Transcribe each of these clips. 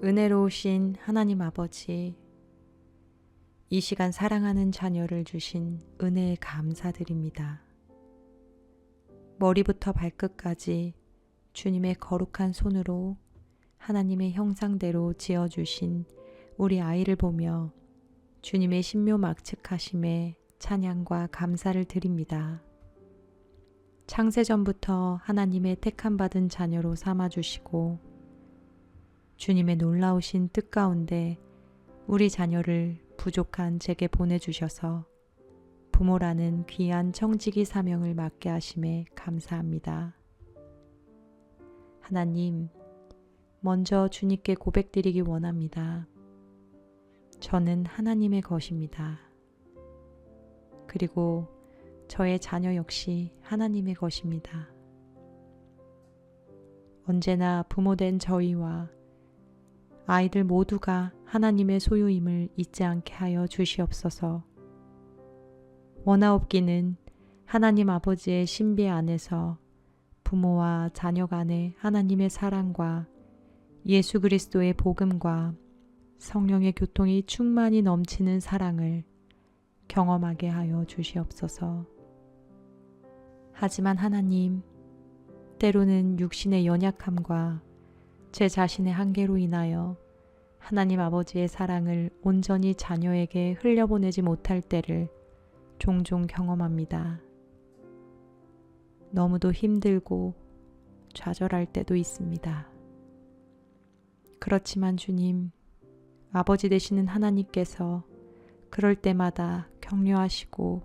은혜로우신 하나님 아버지, 이 시간 사랑하는 자녀를 주신 은혜에 감사드립니다. 머리부터 발끝까지 주님의 거룩한 손으로 하나님의 형상대로 지어주신 우리 아이를 보며 주님의 신묘막측하심에 찬양과 감사를 드립니다. 창세전부터 하나님의 택함받은 자녀로 삼아주시고 주님의 놀라우신 뜻 가운데 우리 자녀를 부족한 제게 보내주셔서 부모라는 귀한 청지기 사명을 맡게 하심에 감사합니다. 하나님, 먼저 주님께 고백드리기 원합니다. 저는 하나님의 것입니다. 그리고 저의 자녀 역시 하나님의 것입니다. 언제나 부모된 저희와 아이들 모두가 하나님의 소유임을 잊지 않게 하여 주시옵소서. 원하옵기는 하나님 아버지의 신비 안에서 부모와 자녀 간의 하나님의 사랑과 예수 그리스도의 복음과 성령의 교통이 충만히 넘치는 사랑을 경험하게 하여 주시옵소서. 하지만 하나님, 때로는 육신의 연약함과 제 자신의 한계로 인하여 하나님 아버지의 사랑을 온전히 자녀에게 흘려보내지 못할 때를 종종 경험합니다. 너무도 힘들고 좌절할 때도 있습니다. 그렇지만 주님, 아버지 되시는 하나님께서 그럴 때마다 격려하시고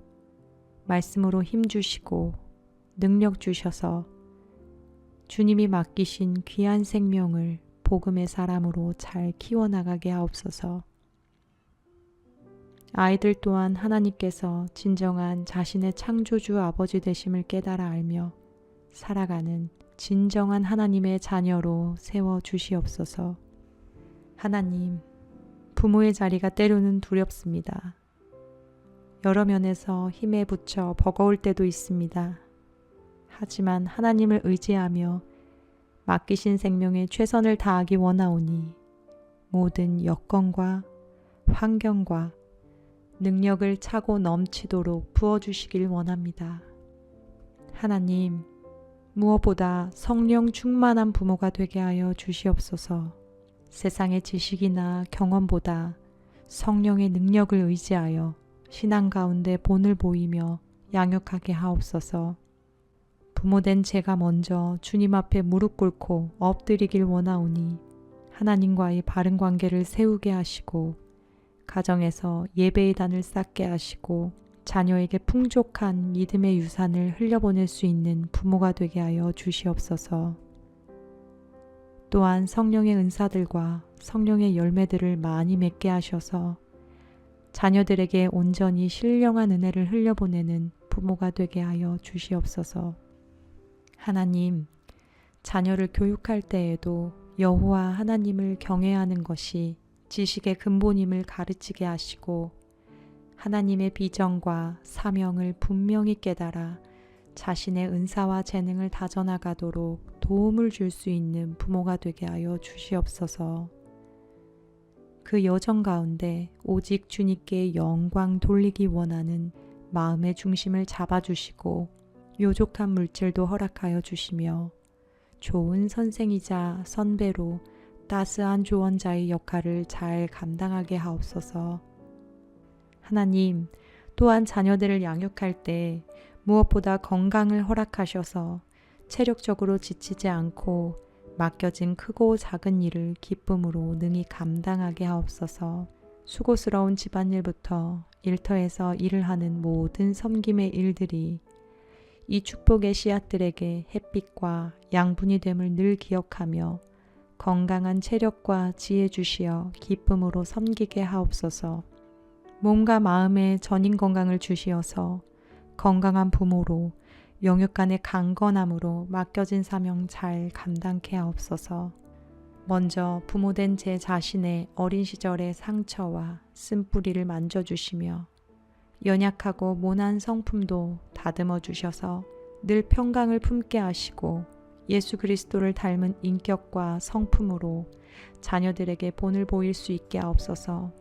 말씀으로 힘주시고 능력 주셔서 주님이 맡기신 귀한 생명을 복음의 사람으로 잘 키워나가게 하옵소서. 아이들 또한 하나님께서 진정한 자신의 창조주 아버지 되심을 깨달아 알며 살아가는 진정한 하나님의 자녀로 세워 주시옵소서. 하나님, 부모의 자리가 때로는 두렵습니다. 여러 면에서 힘에 부쳐 버거울 때도 있습니다. 하지만 하나님을 의지하며 맡기신 생명에 최선을 다하기 원하오니 모든 여건과 환경과 능력을 차고 넘치도록 부어주시길 원합니다. 하나님, 무엇보다 성령 충만한 부모가 되게 하여 주시옵소서. 세상의 지식이나 경험보다 성령의 능력을 의지하여 신앙 가운데 본을 보이며 양육하게 하옵소서. 부모된 제가 먼저 주님 앞에 무릎 꿇고 엎드리길 원하오니 하나님과의 바른 관계를 세우게 하시고 가정에서 예배의 단을 쌓게 하시고 자녀에게 풍족한 믿음의 유산을 흘려보낼 수 있는 부모가 되게 하여 주시옵소서. 또한 성령의 은사들과 성령의 열매들을 많이 맺게 하셔서 자녀들에게 온전히 신령한 은혜를 흘려보내는 부모가 되게 하여 주시옵소서. 하나님, 자녀를 교육할 때에도 여호와 하나님을 경외하는 것이 지식의 근본임을 가르치게 하시고 하나님의 비전과 사명을 분명히 깨달아 자신의 은사와 재능을 다져나가도록 도움을 줄 수 있는 부모가 되게 하여 주시옵소서. 그 여정 가운데 오직 주님께 영광 돌리기 원하는 마음의 중심을 잡아주시고 요족한 물질도 허락하여 주시며 좋은 선생이자 선배로 따스한 조언자의 역할을 잘 감당하게 하옵소서. 하나님, 또한 자녀들을 양육할 때 무엇보다 건강을 허락하셔서 체력적으로 지치지 않고 맡겨진 크고 작은 일을 기쁨으로 능히 감당하게 하옵소서. 수고스러운 집안일부터 일터에서 일을 하는 모든 섬김의 일들이 이 축복의 씨앗들에게 햇빛과 양분이 됨을 늘 기억하며 건강한 체력과 지혜 주시어 기쁨으로 섬기게 하옵소서. 몸과 마음의 전인 건강을 주시어서 건강한 부모로 영육간의 강건함으로 맡겨진 사명 잘 감당케 하옵소서. 먼저 부모된 제 자신의 어린 시절의 상처와 쓴뿌리를 만져주시며 연약하고 모난 성품도 다듬어 주셔서 늘 평강을 품게 하시고 예수 그리스도를 닮은 인격과 성품으로 자녀들에게 본을 보일 수 있게 하옵소서.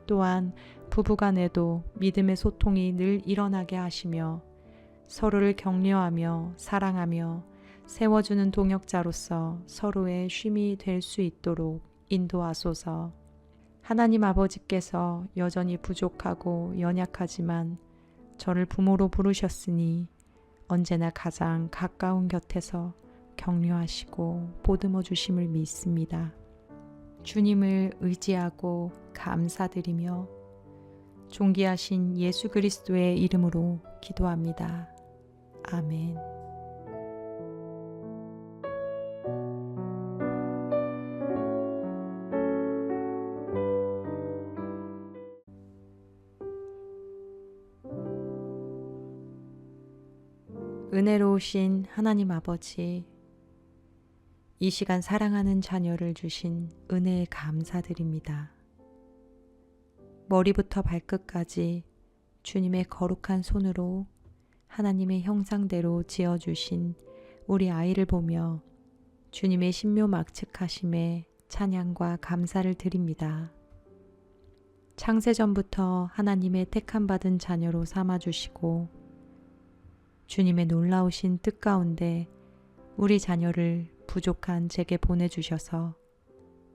또한 부부간에도 믿음의 소통이 늘 일어나게 하시며 서로를 격려하며 사랑하며 세워주는 동역자로서 서로의 쉼이 될 수 있도록 인도하소서. 하나님 아버지께서 여전히 부족하고 연약하지만 저를 부모로 부르셨으니 언제나 가장 가까운 곁에서 격려하시고 보듬어 주심을 믿습니다. 주님을 의지하고 감사드리며 존귀하신 예수 그리스도의 이름으로 기도합니다. 아멘. 은혜로우신 하나님 아버지, 이 시간 사랑하는 자녀를 주신 은혜에 감사드립니다. 머리부터 발끝까지 주님의 거룩한 손으로 하나님의 형상대로 지어주신 우리 아이를 보며 주님의 신묘막측하심에 찬양과 감사를 드립니다. 창세전부터 하나님의 택함받은 자녀로 삼아주시고 주님의 놀라우신 뜻 가운데 우리 자녀를 부족한 제게 보내주셔서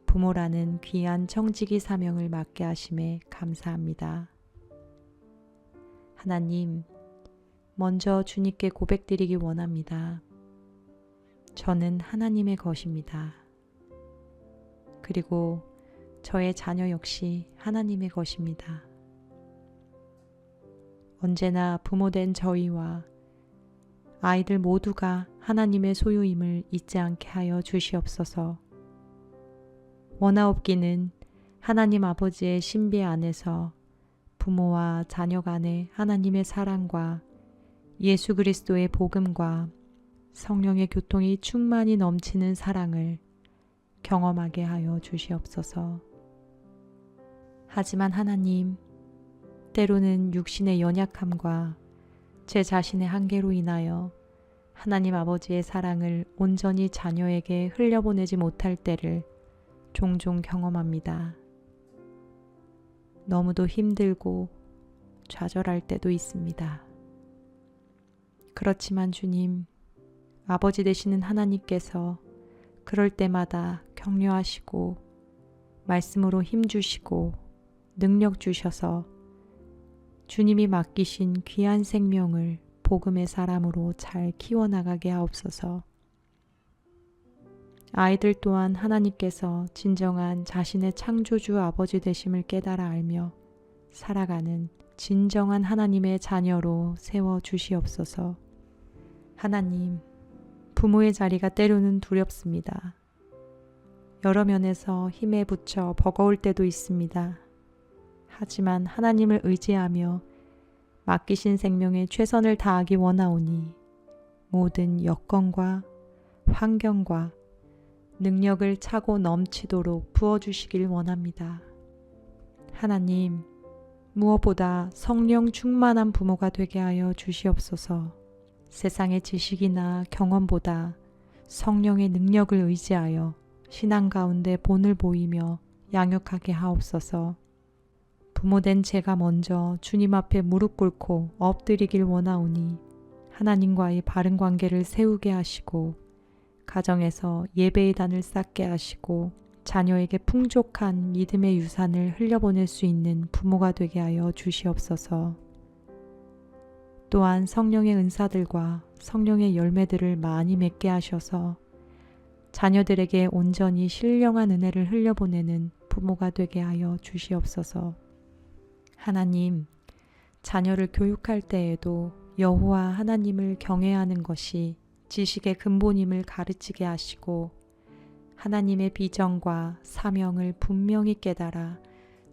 부모라는 귀한 청지기 사명을 맡게 하심에 감사합니다. 하나님, 먼저 주님께 고백드리기 원합니다. 저는 하나님의 것입니다. 그리고 저의 자녀 역시 하나님의 것입니다. 언제나 부모된 저희와 아이들 모두가 하나님의 소유임을 잊지 않게 하여 주시옵소서. 원하옵기는 하나님 아버지의 신비 안에서 부모와 자녀 간의 하나님의 사랑과 예수 그리스도의 복음과 성령의 교통이 충만히 넘치는 사랑을 경험하게 하여 주시옵소서. 하지만 하나님, 때로는 육신의 연약함과 제 자신의 한계로 인하여 하나님 아버지의 사랑을 온전히 자녀에게 흘려보내지 못할 때를 종종 경험합니다. 너무도 힘들고 좌절할 때도 있습니다. 그렇지만 주님, 아버지 되시는 하나님께서 그럴 때마다 격려하시고 말씀으로 힘주시고 능력 주셔서 주님이 맡기신 귀한 생명을 복음의 사람으로 잘 키워나가게 하옵소서. 아이들 또한 하나님께서 진정한 자신의 창조주 아버지 되심을 깨달아 알며 살아가는 진정한 하나님의 자녀로 세워 주시옵소서. 하나님, 부모의 자리가 때로는 두렵습니다. 여러 면에서 힘에 부쳐 버거울 때도 있습니다. 하지만 하나님을 의지하며 맡기신 생명에 최선을 다하기 원하오니 모든 여건과 환경과 능력을 차고 넘치도록 부어주시길 원합니다. 하나님, 무엇보다 성령 충만한 부모가 되게 하여 주시옵소서. 세상의 지식이나 경험보다 성령의 능력을 의지하여 신앙 가운데 본을 보이며 양육하게 하옵소서. 부모된 제가 먼저 주님 앞에 무릎 꿇고 엎드리길 원하오니 하나님과의 바른 관계를 세우게 하시고 가정에서 예배의 단을 쌓게 하시고 자녀에게 풍족한 믿음의 유산을 흘려보낼 수 있는 부모가 되게 하여 주시옵소서. 또한 성령의 은사들과 성령의 열매들을 많이 맺게 하셔서 자녀들에게 온전히 신령한 은혜를 흘려보내는 부모가 되게 하여 주시옵소서. 하나님, 자녀를 교육할 때에도 여호와 하나님을 경외하는 것이 지식의 근본임을 가르치게 하시고 하나님의 비전과 사명을 분명히 깨달아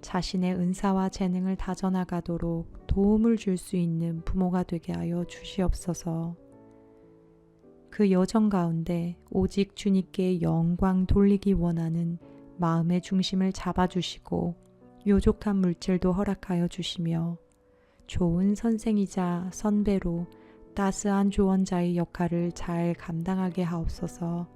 자신의 은사와 재능을 다져나가도록 도움을 줄 수 있는 부모가 되게 하여 주시옵소서. 그 여정 가운데 오직 주님께 영광 돌리기 원하는 마음의 중심을 잡아주시고 요족한 물질도 허락하여 주시며 좋은 선생이자 선배로 따스한 조언자의 역할을 잘 감당하게 하옵소서.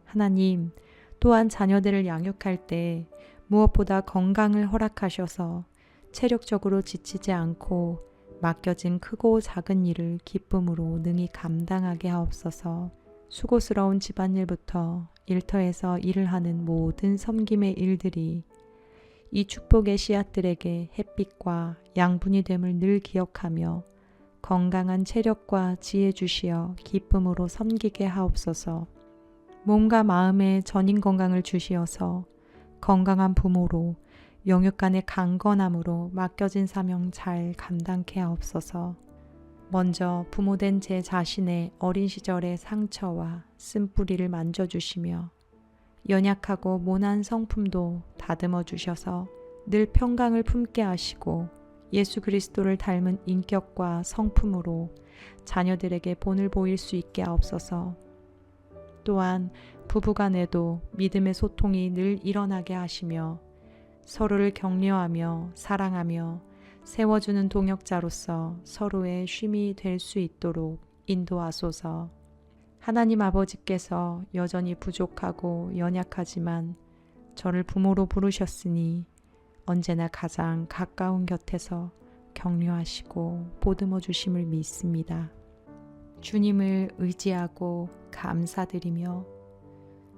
하나님, 또한 자녀들을 양육할 때 무엇보다 건강을 허락하셔서 체력적으로 지치지 않고 맡겨진 크고 작은 일을 기쁨으로 능히 감당하게 하옵소서. 수고스러운 집안일부터 일터에서 일을 하는 모든 섬김의 일들이 이 축복의 씨앗들에게 햇빛과 양분이 됨을 늘 기억하며 건강한 체력과 지혜 주시어 기쁨으로 섬기게 하옵소서. 몸과 마음의 전인 건강을 주시어서 건강한 부모로 영육간의 강건함으로 맡겨진 사명 잘 감당케 하옵소서. 먼저 부모된 제 자신의 어린 시절의 상처와 쓴뿌리를 만져주시며 연약하고 모난 성품도 다듬어 주셔서 늘 평강을 품게 하시고 예수 그리스도를 닮은 인격과 성품으로 자녀들에게 본을 보일 수 있게 하옵소서. 또한 부부간에도 믿음의 소통이 늘 일어나게 하시며 서로를 격려하며 사랑하며 세워주는 동역자로서 서로의 쉼이 될 수 있도록 인도하소서. 하나님 아버지께서 여전히 부족하고 연약하지만 저를 부모로 부르셨으니 언제나 가장 가까운 곁에서 격려하시고 보듬어 주심을 믿습니다. 주님을 의지하고 감사드리며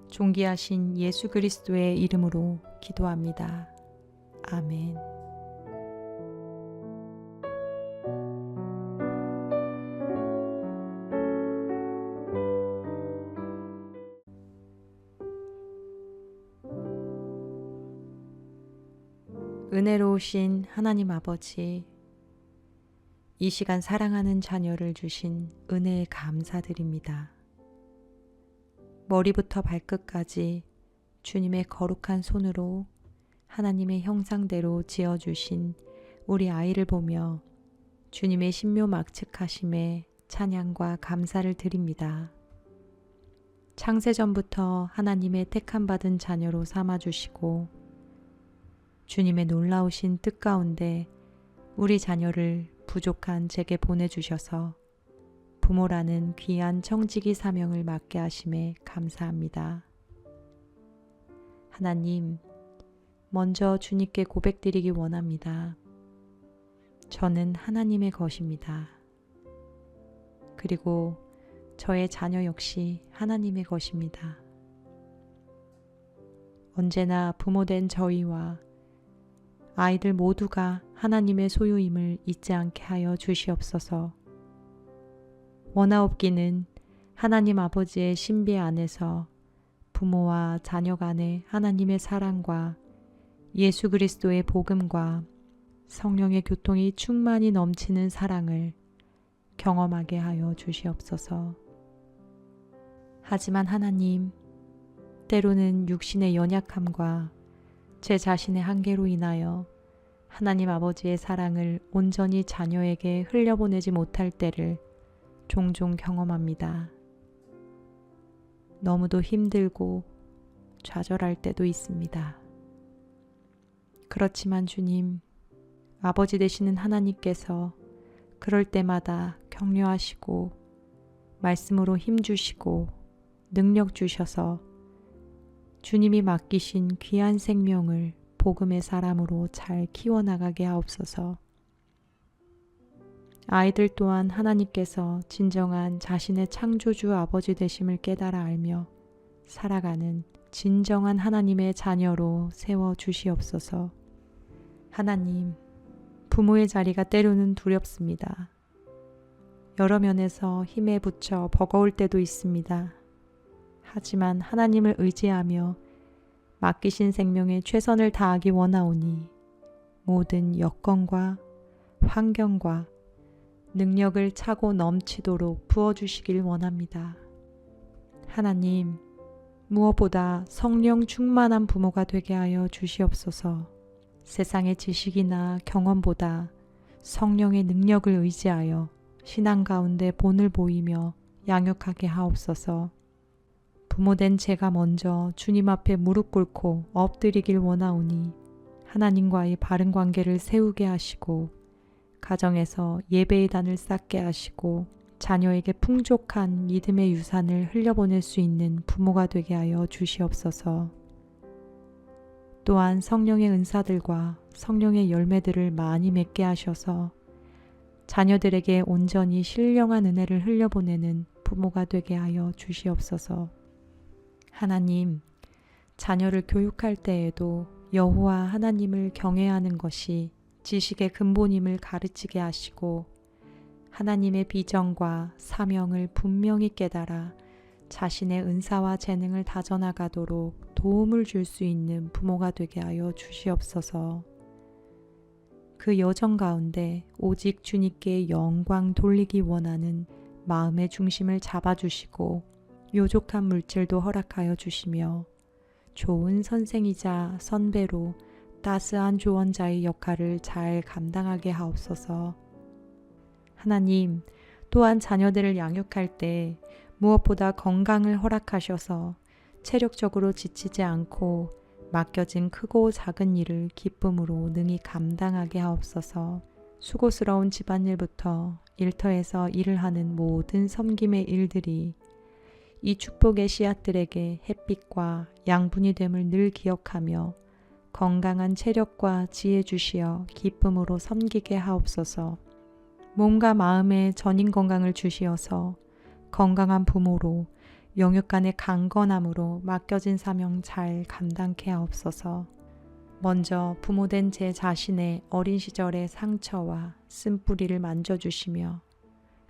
존귀하신 예수 그리스도의 이름으로 기도합니다. 아멘. 은혜로우신 하나님 아버지, 이 시간 사랑하는 자녀를 주신 은혜에 감사드립니다. 머리부터 발끝까지 주님의 거룩한 손으로 하나님의 형상대로 지어주신 우리 아이를 보며 주님의 신묘막측하심에 찬양과 감사를 드립니다. 창세전부터 하나님의 택함받은 자녀로 삼아주시고 주님의 놀라우신 뜻 가운데 우리 자녀를 부족한 제게 보내주셔서 부모라는 귀한 청지기 사명을 맡게 하심에 감사합니다. 하나님, 먼저 주님께 고백드리기 원합니다. 저는 하나님의 것입니다. 그리고 저의 자녀 역시 하나님의 것입니다. 언제나 부모된 저희와 아이들 모두가 하나님의 소유임을 잊지 않게 하여 주시옵소서. 원하옵기는 하나님 아버지의 신비 안에서 부모와 자녀 간의 하나님의 사랑과 예수 그리스도의 복음과 성령의 교통이 충만히 넘치는 사랑을 경험하게 하여 주시옵소서. 하지만 하나님, 때로는 육신의 연약함과 제 자신의 한계로 인하여 하나님 아버지의 사랑을 온전히 자녀에게 흘려보내지 못할 때를 종종 경험합니다. 너무도 힘들고 좌절할 때도 있습니다. 그렇지만 주님, 아버지 되시는 하나님께서 그럴 때마다 격려하시고 말씀으로 힘주시고 능력 주셔서 주님이 맡기신 귀한 생명을 복음의 사람으로 잘 키워나가게 하옵소서. 아이들 또한 하나님께서 진정한 자신의 창조주 아버지 되심을 깨달아 알며 살아가는 진정한 하나님의 자녀로 세워주시옵소서. 하나님, 부모의 자리가 때로는 두렵습니다. 여러 면에서 힘에 부쳐 버거울 때도 있습니다. 하지만 하나님을 의지하며 맡기신 생명에 최선을 다하기 원하오니 모든 여건과 환경과 능력을 차고 넘치도록 부어주시길 원합니다. 하나님, 무엇보다 성령 충만한 부모가 되게 하여 주시옵소서. 세상의 지식이나 경험보다 성령의 능력을 의지하여 신앙 가운데 본을 보이며 양육하게 하옵소서. 부모된 제가 먼저 주님 앞에 무릎 꿇고 엎드리길 원하오니 하나님과의 바른 관계를 세우게 하시고 가정에서 예배의 단을 쌓게 하시고 자녀에게 풍족한 믿음의 유산을 흘려보낼 수 있는 부모가 되게 하여 주시옵소서. 또한 성령의 은사들과 성령의 열매들을 많이 맺게 하셔서 자녀들에게 온전히 신령한 은혜를 흘려보내는 부모가 되게 하여 주시옵소서. 하나님, 자녀를 교육할 때에도 여호와 하나님을 경외하는 것이 지식의 근본임을 가르치게 하시고 하나님의 비전과 사명을 분명히 깨달아 자신의 은사와 재능을 다져나가도록 도움을 줄 수 있는 부모가 되게 하여 주시옵소서. 그 여정 가운데 오직 주님께 영광 돌리기 원하는 마음의 중심을 잡아주시고 요족한 물질도 허락하여 주시며 좋은 선생이자 선배로 따스한 조언자의 역할을 잘 감당하게 하옵소서. 하나님, 또한 자녀들을 양육할 때 무엇보다 건강을 허락하셔서 체력적으로 지치지 않고 맡겨진 크고 작은 일을 기쁨으로 능히 감당하게 하옵소서. 수고스러운 집안일부터 일터에서 일을 하는 모든 섬김의 일들이 이 축복의 씨앗들에게 햇빛과 양분이 됨을 늘 기억하며 건강한 체력과 지혜 주시어 기쁨으로 섬기게 하옵소서. 몸과 마음의 전인 건강을 주시어서 건강한 부모로 영육간의 강건함으로 맡겨진 사명 잘 감당케 하옵소서. 먼저 부모된 제 자신의 어린 시절의 상처와 쓴뿌리를 만져주시며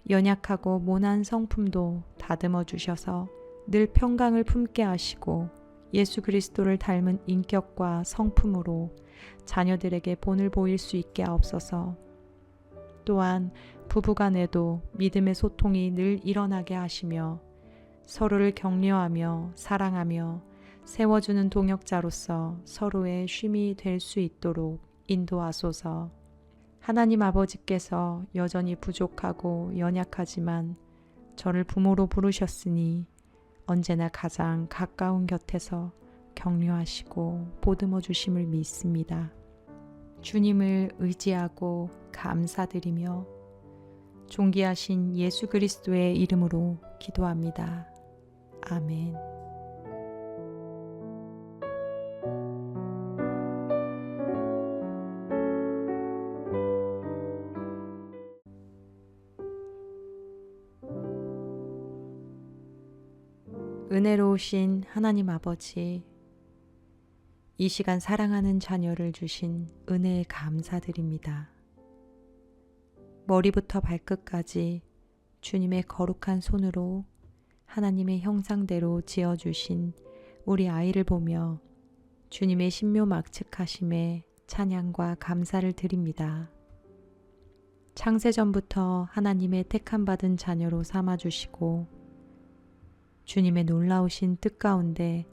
연약하고 모난 성품도 다듬어 주셔서 늘 평강을 품게 하시고 예수 그리스도를 닮은 인격과 성품으로 자녀들에게 본을 보일 수 있게 하옵소서. 또한 부부간에도 믿음의 소통이 늘 일어나게 하시며 서로를 격려하며 사랑하며 세워주는 동역자로서 서로의 쉼이 될 수 있도록 인도하소서. 하나님 아버지께서 여전히 부족하고 연약하지만 저를 부모로 부르셨으니 언제나 가장 가까운 곁에서 격려하시고 보듬어 주심을 믿습니다. 주님을 의지하고 감사드리며 존귀하신 예수 그리스도의 이름으로 기도합니다. 아멘. 은혜로우신 하나님 아버지, 이 시간 사랑하는 자녀를 주신 은혜에 감사드립니다. 머리부터 발끝까지 주님의 거룩한 손으로 하나님의 형상대로 지어주신 우리 아이를 보며 주님의 신묘막측하심에 찬양과 감사를 드립니다. 창세전부터 하나님의 택함받은 자녀로 삼아주시고 주님의 놀라우신 뜻 가운데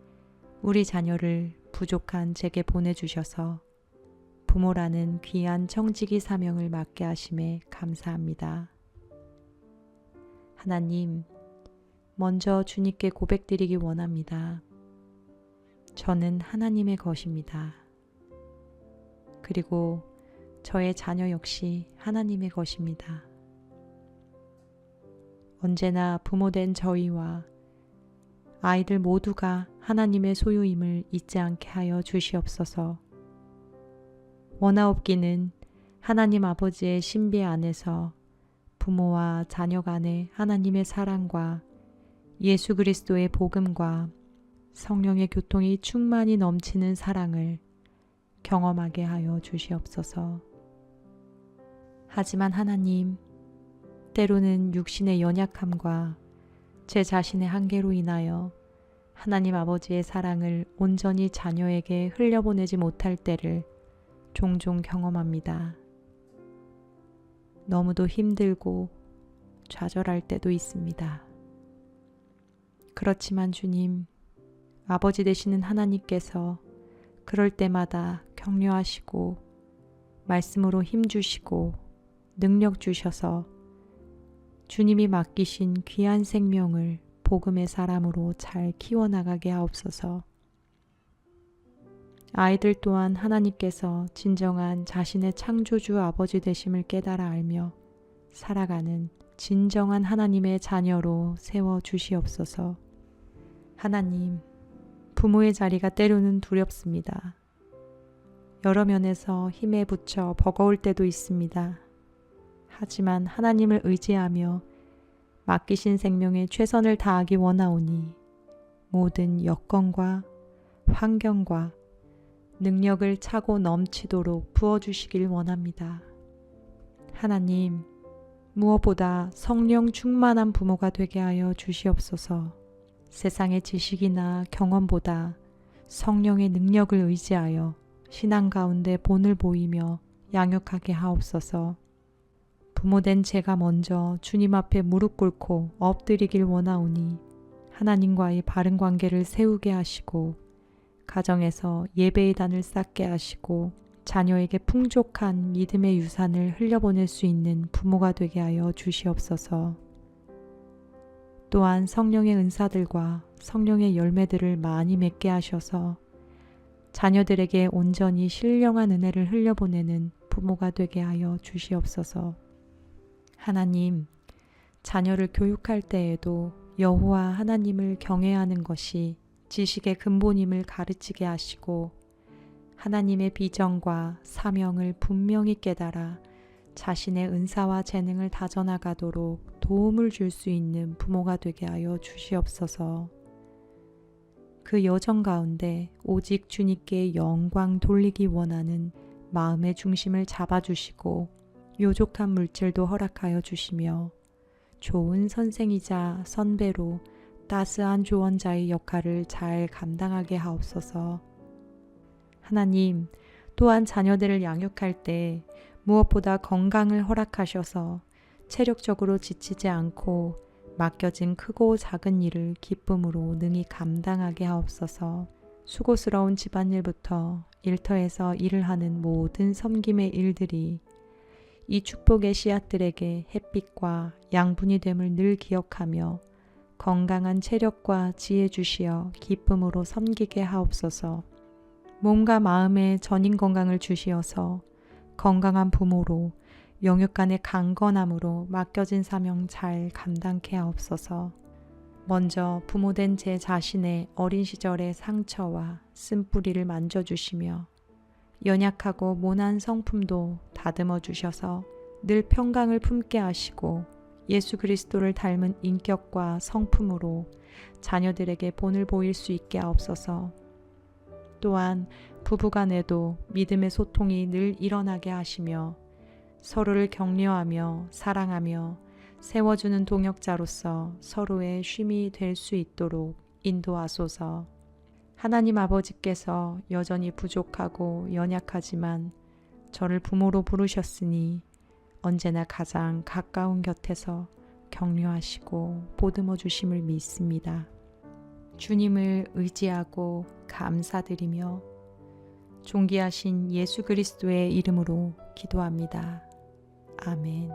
우리 자녀를 부족한 제게 보내주셔서 부모라는 귀한 청지기 사명을 맡게 하심에 감사합니다. 하나님, 먼저 주님께 고백드리기 원합니다. 저는 하나님의 것입니다. 그리고 저의 자녀 역시 하나님의 것입니다. 언제나 부모된 저희와 아이들 모두가 하나님의 소유임을 잊지 않게 하여 주시옵소서. 원하옵기는 하나님 아버지의 신비 안에서 부모와 자녀 간의 하나님의 사랑과 예수 그리스도의 복음과 성령의 교통이 충만히 넘치는 사랑을 경험하게 하여 주시옵소서. 하지만 하나님, 때로는 육신의 연약함과 제 자신의 한계로 인하여 하나님 아버지의 사랑을 온전히 자녀에게 흘려보내지 못할 때를 종종 경험합니다. 너무도 힘들고 좌절할 때도 있습니다. 그렇지만 주님, 아버지 되시는 하나님께서 그럴 때마다 격려하시고 말씀으로 힘주시고 능력 주셔서 주님이 맡기신 귀한 생명을 복음의 사람으로 잘 키워나가게 하옵소서. 아이들 또한 하나님께서 진정한 자신의 창조주 아버지 되심을 깨달아 알며 살아가는 진정한 하나님의 자녀로 세워 주시옵소서. 하나님, 부모의 자리가 때로는 두렵습니다. 여러 면에서 힘에 부쳐 버거울 때도 있습니다. 하지만 하나님을 의지하며 맡기신 생명에 최선을 다하기 원하오니 모든 여건과 환경과 능력을 차고 넘치도록 부어주시길 원합니다. 하나님, 무엇보다 성령 충만한 부모가 되게 하여 주시옵소서. 세상의 지식이나 경험보다 성령의 능력을 의지하여 신앙 가운데 본을 보이며 양육하게 하옵소서. 부모된 제가 먼저 주님 앞에 무릎 꿇고 엎드리길 원하오니 하나님과의 바른 관계를 세우게 하시고 가정에서 예배의 단을 쌓게 하시고 자녀에게 풍족한 믿음의 유산을 흘려보낼 수 있는 부모가 되게 하여 주시옵소서. 또한 성령의 은사들과 성령의 열매들을 많이 맺게 하셔서 자녀들에게 온전히 신령한 은혜를 흘려보내는 부모가 되게 하여 주시옵소서. 하나님, 자녀를 교육할 때에도 여호와 하나님을 경외하는 것이 지식의 근본임을 가르치게 하시고 하나님의 비전과 사명을 분명히 깨달아 자신의 은사와 재능을 다져나가도록 도움을 줄 수 있는 부모가 되게 하여 주시옵소서. 그 여정 가운데 오직 주님께 영광 돌리기 원하는 마음의 중심을 잡아주시고 요족한 물질도 허락하여 주시며 좋은 선생이자 선배로 따스한 조언자의 역할을 잘 감당하게 하옵소서. 하나님, 또한 자녀들을 양육할 때 무엇보다 건강을 허락하셔서 체력적으로 지치지 않고 맡겨진 크고 작은 일을 기쁨으로 능히 감당하게 하옵소서. 수고스러운 집안일부터 일터에서 일을 하는 모든 섬김의 일들이 이 축복의 씨앗들에게 햇빛과 양분이 됨을 늘 기억하며 건강한 체력과 지혜 주시어 기쁨으로 섬기게 하옵소서. 몸과 마음의 전인 건강을 주시어서 건강한 부모로 영육간의 강건함으로 맡겨진 사명 잘 감당케 하옵소서. 먼저 부모된 제 자신의 어린 시절의 상처와 쓴뿌리를 만져주시며 연약하고 모난 성품도 다듬어 주셔서 늘 평강을 품게 하시고 예수 그리스도를 닮은 인격과 성품으로 자녀들에게 본을 보일 수 있게 하옵소서. 또한 부부간에도 믿음의 소통이 늘 일어나게 하시며 서로를 격려하며 사랑하며 세워주는 동역자로서 서로의 쉼이 될 수 있도록 인도하소서. 하나님 아버지께서 여전히 부족하고 연약하지만 저를 부모로 부르셨으니 언제나 가장 가까운 곁에서 격려하시고 보듬어 주심을 믿습니다. 주님을 의지하고 감사드리며 존귀하신 예수 그리스도의 이름으로 기도합니다. 아멘.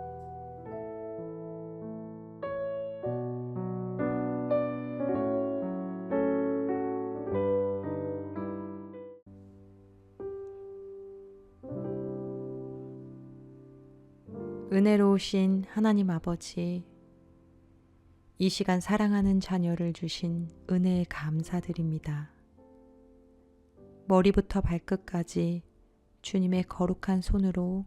은혜로우신 하나님 아버지, 이 시간 사랑하는 자녀를 주신 은혜에 감사드립니다. 머리부터 발끝까지 주님의 거룩한 손으로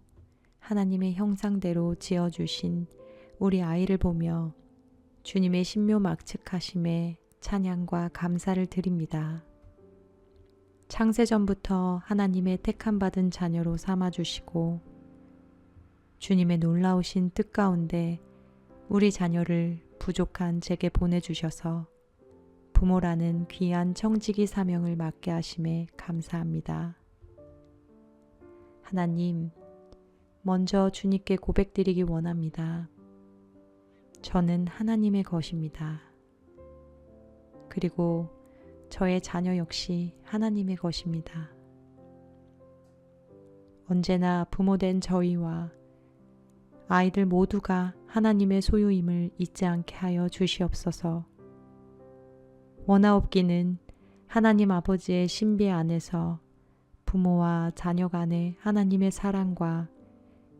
하나님의 형상대로 지어주신 우리 아이를 보며 주님의 신묘막측하심에 찬양과 감사를 드립니다. 창세전부터 하나님의 택함받은 자녀로 삼아주시고 주님의 놀라우신 뜻 가운데 우리 자녀를 부족한 제게 보내주셔서 부모라는 귀한 청지기 사명을 맡게 하심에 감사합니다. 하나님, 먼저 주님께 고백드리기 원합니다. 저는 하나님의 것입니다. 그리고 저의 자녀 역시 하나님의 것입니다. 언제나 부모된 저희와 아이들 모두가 하나님의 소유임을 잊지 않게 하여 주시옵소서. 원하옵기는 하나님 아버지의 신비 안에서 부모와 자녀 간의 하나님의 사랑과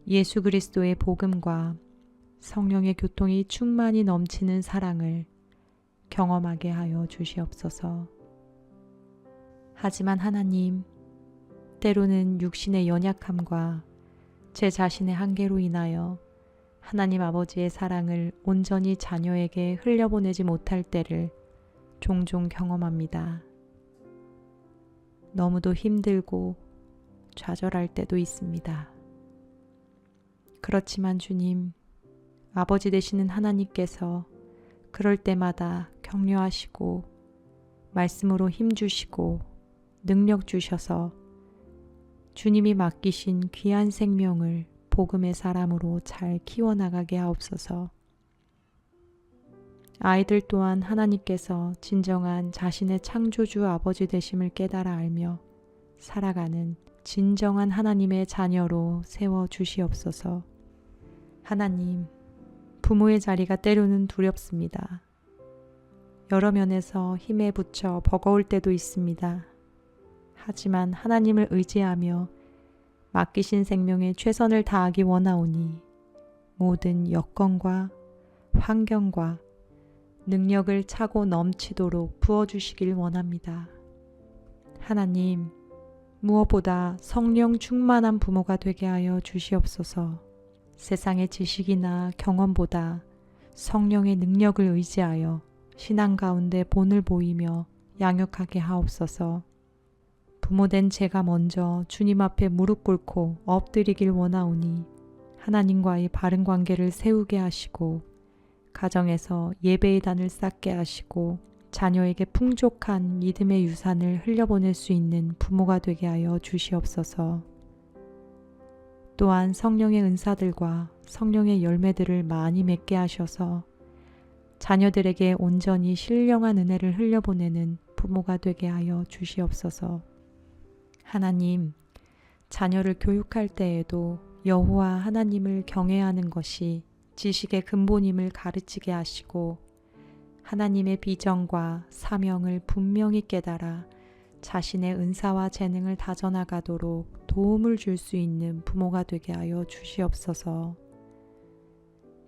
예수 그리스도의 복음과 성령의 교통이 충만히 넘치는 사랑을 경험하게 하여 주시옵소서. 하지만 하나님, 때로는 육신의 연약함과 제 자신의 한계로 인하여 하나님 아버지의 사랑을 온전히 자녀에게 흘려보내지 못할 때를 종종 경험합니다. 너무도 힘들고 좌절할 때도 있습니다. 그렇지만 주님, 아버지 되시는 하나님께서 그럴 때마다 격려하시고 말씀으로 힘주시고 능력 주셔서 주님이 맡기신 귀한 생명을 복음의 사람으로 잘 키워나가게 하옵소서. 아이들 또한 하나님께서 진정한 자신의 창조주 아버지 되심을 깨달아 알며 살아가는 진정한 하나님의 자녀로 세워주시옵소서. 하나님, 부모의 자리가 때로는 두렵습니다. 여러 면에서 힘에 부쳐 버거울 때도 있습니다. 하지만 하나님을 의지하며 맡기신 생명에 최선을 다하기 원하오니 모든 여건과 환경과 능력을 차고 넘치도록 부어주시길 원합니다. 하나님, 무엇보다 성령 충만한 부모가 되게 하여 주시옵소서. 세상의 지식이나 경험보다 성령의 능력을 의지하여 신앙 가운데 본을 보이며 양육하게 하옵소서. 부모된 제가 먼저 주님 앞에 무릎 꿇고 엎드리길 원하오니 하나님과의 바른 관계를 세우게 하시고 가정에서 예배의 단을 쌓게 하시고 자녀에게 풍족한 믿음의 유산을 흘려보낼 수 있는 부모가 되게 하여 주시옵소서. 또한 성령의 은사들과 성령의 열매들을 많이 맺게 하셔서 자녀들에게 온전히 신령한 은혜를 흘려보내는 부모가 되게 하여 주시옵소서. 하나님, 자녀를 교육할 때에도 여호와 하나님을 경외하는 것이 지식의 근본임을 가르치게 하시고 하나님의 비전과 사명을 분명히 깨달아 자신의 은사와 재능을 다져나가도록 도움을 줄 수 있는 부모가 되게 하여 주시옵소서.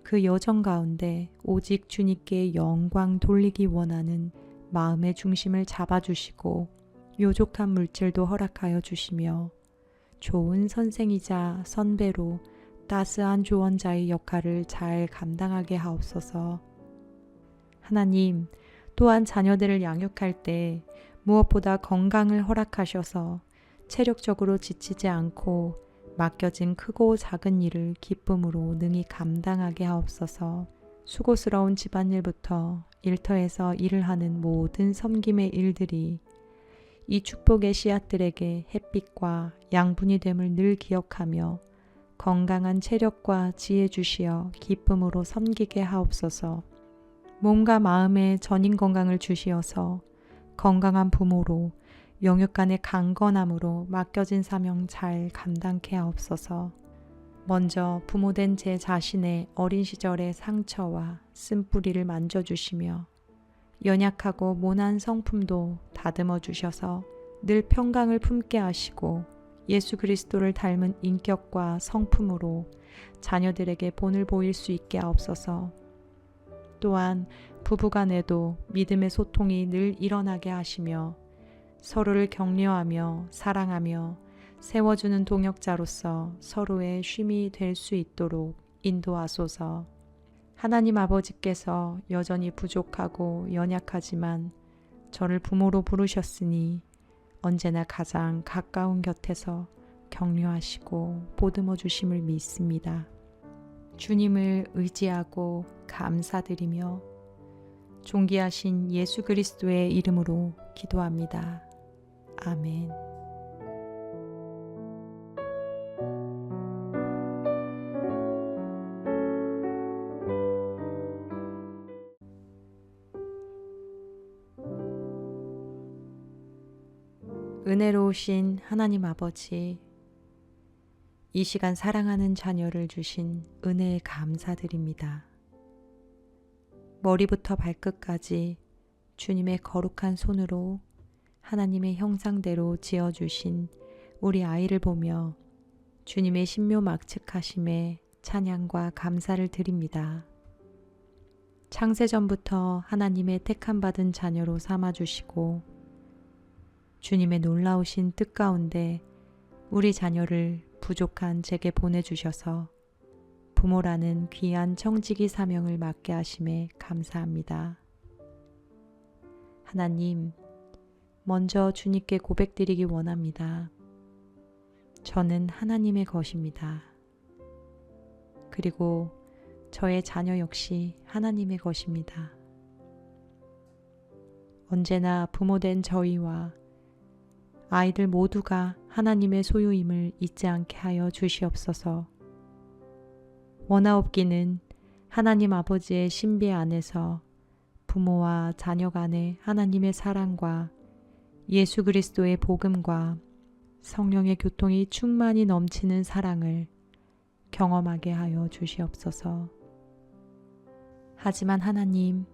그 여정 가운데 오직 주님께 영광 돌리기 원하는 마음의 중심을 잡아주시고 요족한 물질도 허락하여 주시며 좋은 선생이자 선배로 따스한 조언자의 역할을 잘 감당하게 하옵소서. 하나님, 또한 자녀들을 양육할 때 무엇보다 건강을 허락하셔서 체력적으로 지치지 않고 맡겨진 크고 작은 일을 기쁨으로 능히 감당하게 하옵소서. 수고스러운 집안일부터 일터에서 일을 하는 모든 섬김의 일들이 이 축복의 씨앗들에게 햇빛과 양분이 됨을 늘 기억하며 건강한 체력과 지혜 주시어 기쁨으로 섬기게 하옵소서. 몸과 마음의 전인 건강을 주시어서 건강한 부모로 영육간의 강건함으로 맡겨진 사명 잘 감당케 하옵소서. 먼저 부모된 제 자신의 어린 시절의 상처와 쓴뿌리를 만져주시며 연약하고 모난 성품도 다듬어 주셔서 늘 평강을 품게 하시고 예수 그리스도를 닮은 인격과 성품으로 자녀들에게 본을 보일 수 있게 하옵소서. 또한 부부간에도 믿음의 소통이 늘 일어나게 하시며 서로를 격려하며 사랑하며 세워주는 동역자로서 서로의 쉼이 될 수 있도록 인도하소서. 하나님 아버지께서 여전히 부족하고 연약하지만 저를 부모로 부르셨으니 언제나 가장 가까운 곁에서 격려하시고 보듬어 주심을 믿습니다. 주님을 의지하고 감사드리며 존귀하신 예수 그리스도의 이름으로 기도합니다. 아멘. 은혜로우신 하나님 아버지, 이 시간 사랑하는 자녀를 주신 은혜에 감사드립니다. 머리부터 발끝까지 주님의 거룩한 손으로 하나님의 형상대로 지어주신 우리 아이를 보며 주님의 신묘막측하심에 찬양과 감사를 드립니다. 창세전부터 하나님의 택함받은 자녀로 삼아주시고 주님의 놀라우신 뜻 가운데 우리 자녀를 부족한 제게 보내주셔서 부모라는 귀한 청지기 사명을 맡게 하심에 감사합니다. 하나님, 먼저 주님께 고백드리기 원합니다. 저는 하나님의 것입니다. 그리고 저의 자녀 역시 하나님의 것입니다. 언제나 부모된 저희와 아이들 모두가 하나님의 소유임을 잊지 않게 하여 주시옵소서. 원하옵기는 하나님 아버지의 신비 안에서 부모와 자녀 간의 하나님의 사랑과 예수 그리스도의 복음과 성령의 교통이 충만히 넘치는 사랑을 경험하게 하여 주시옵소서. 하지만 하나님,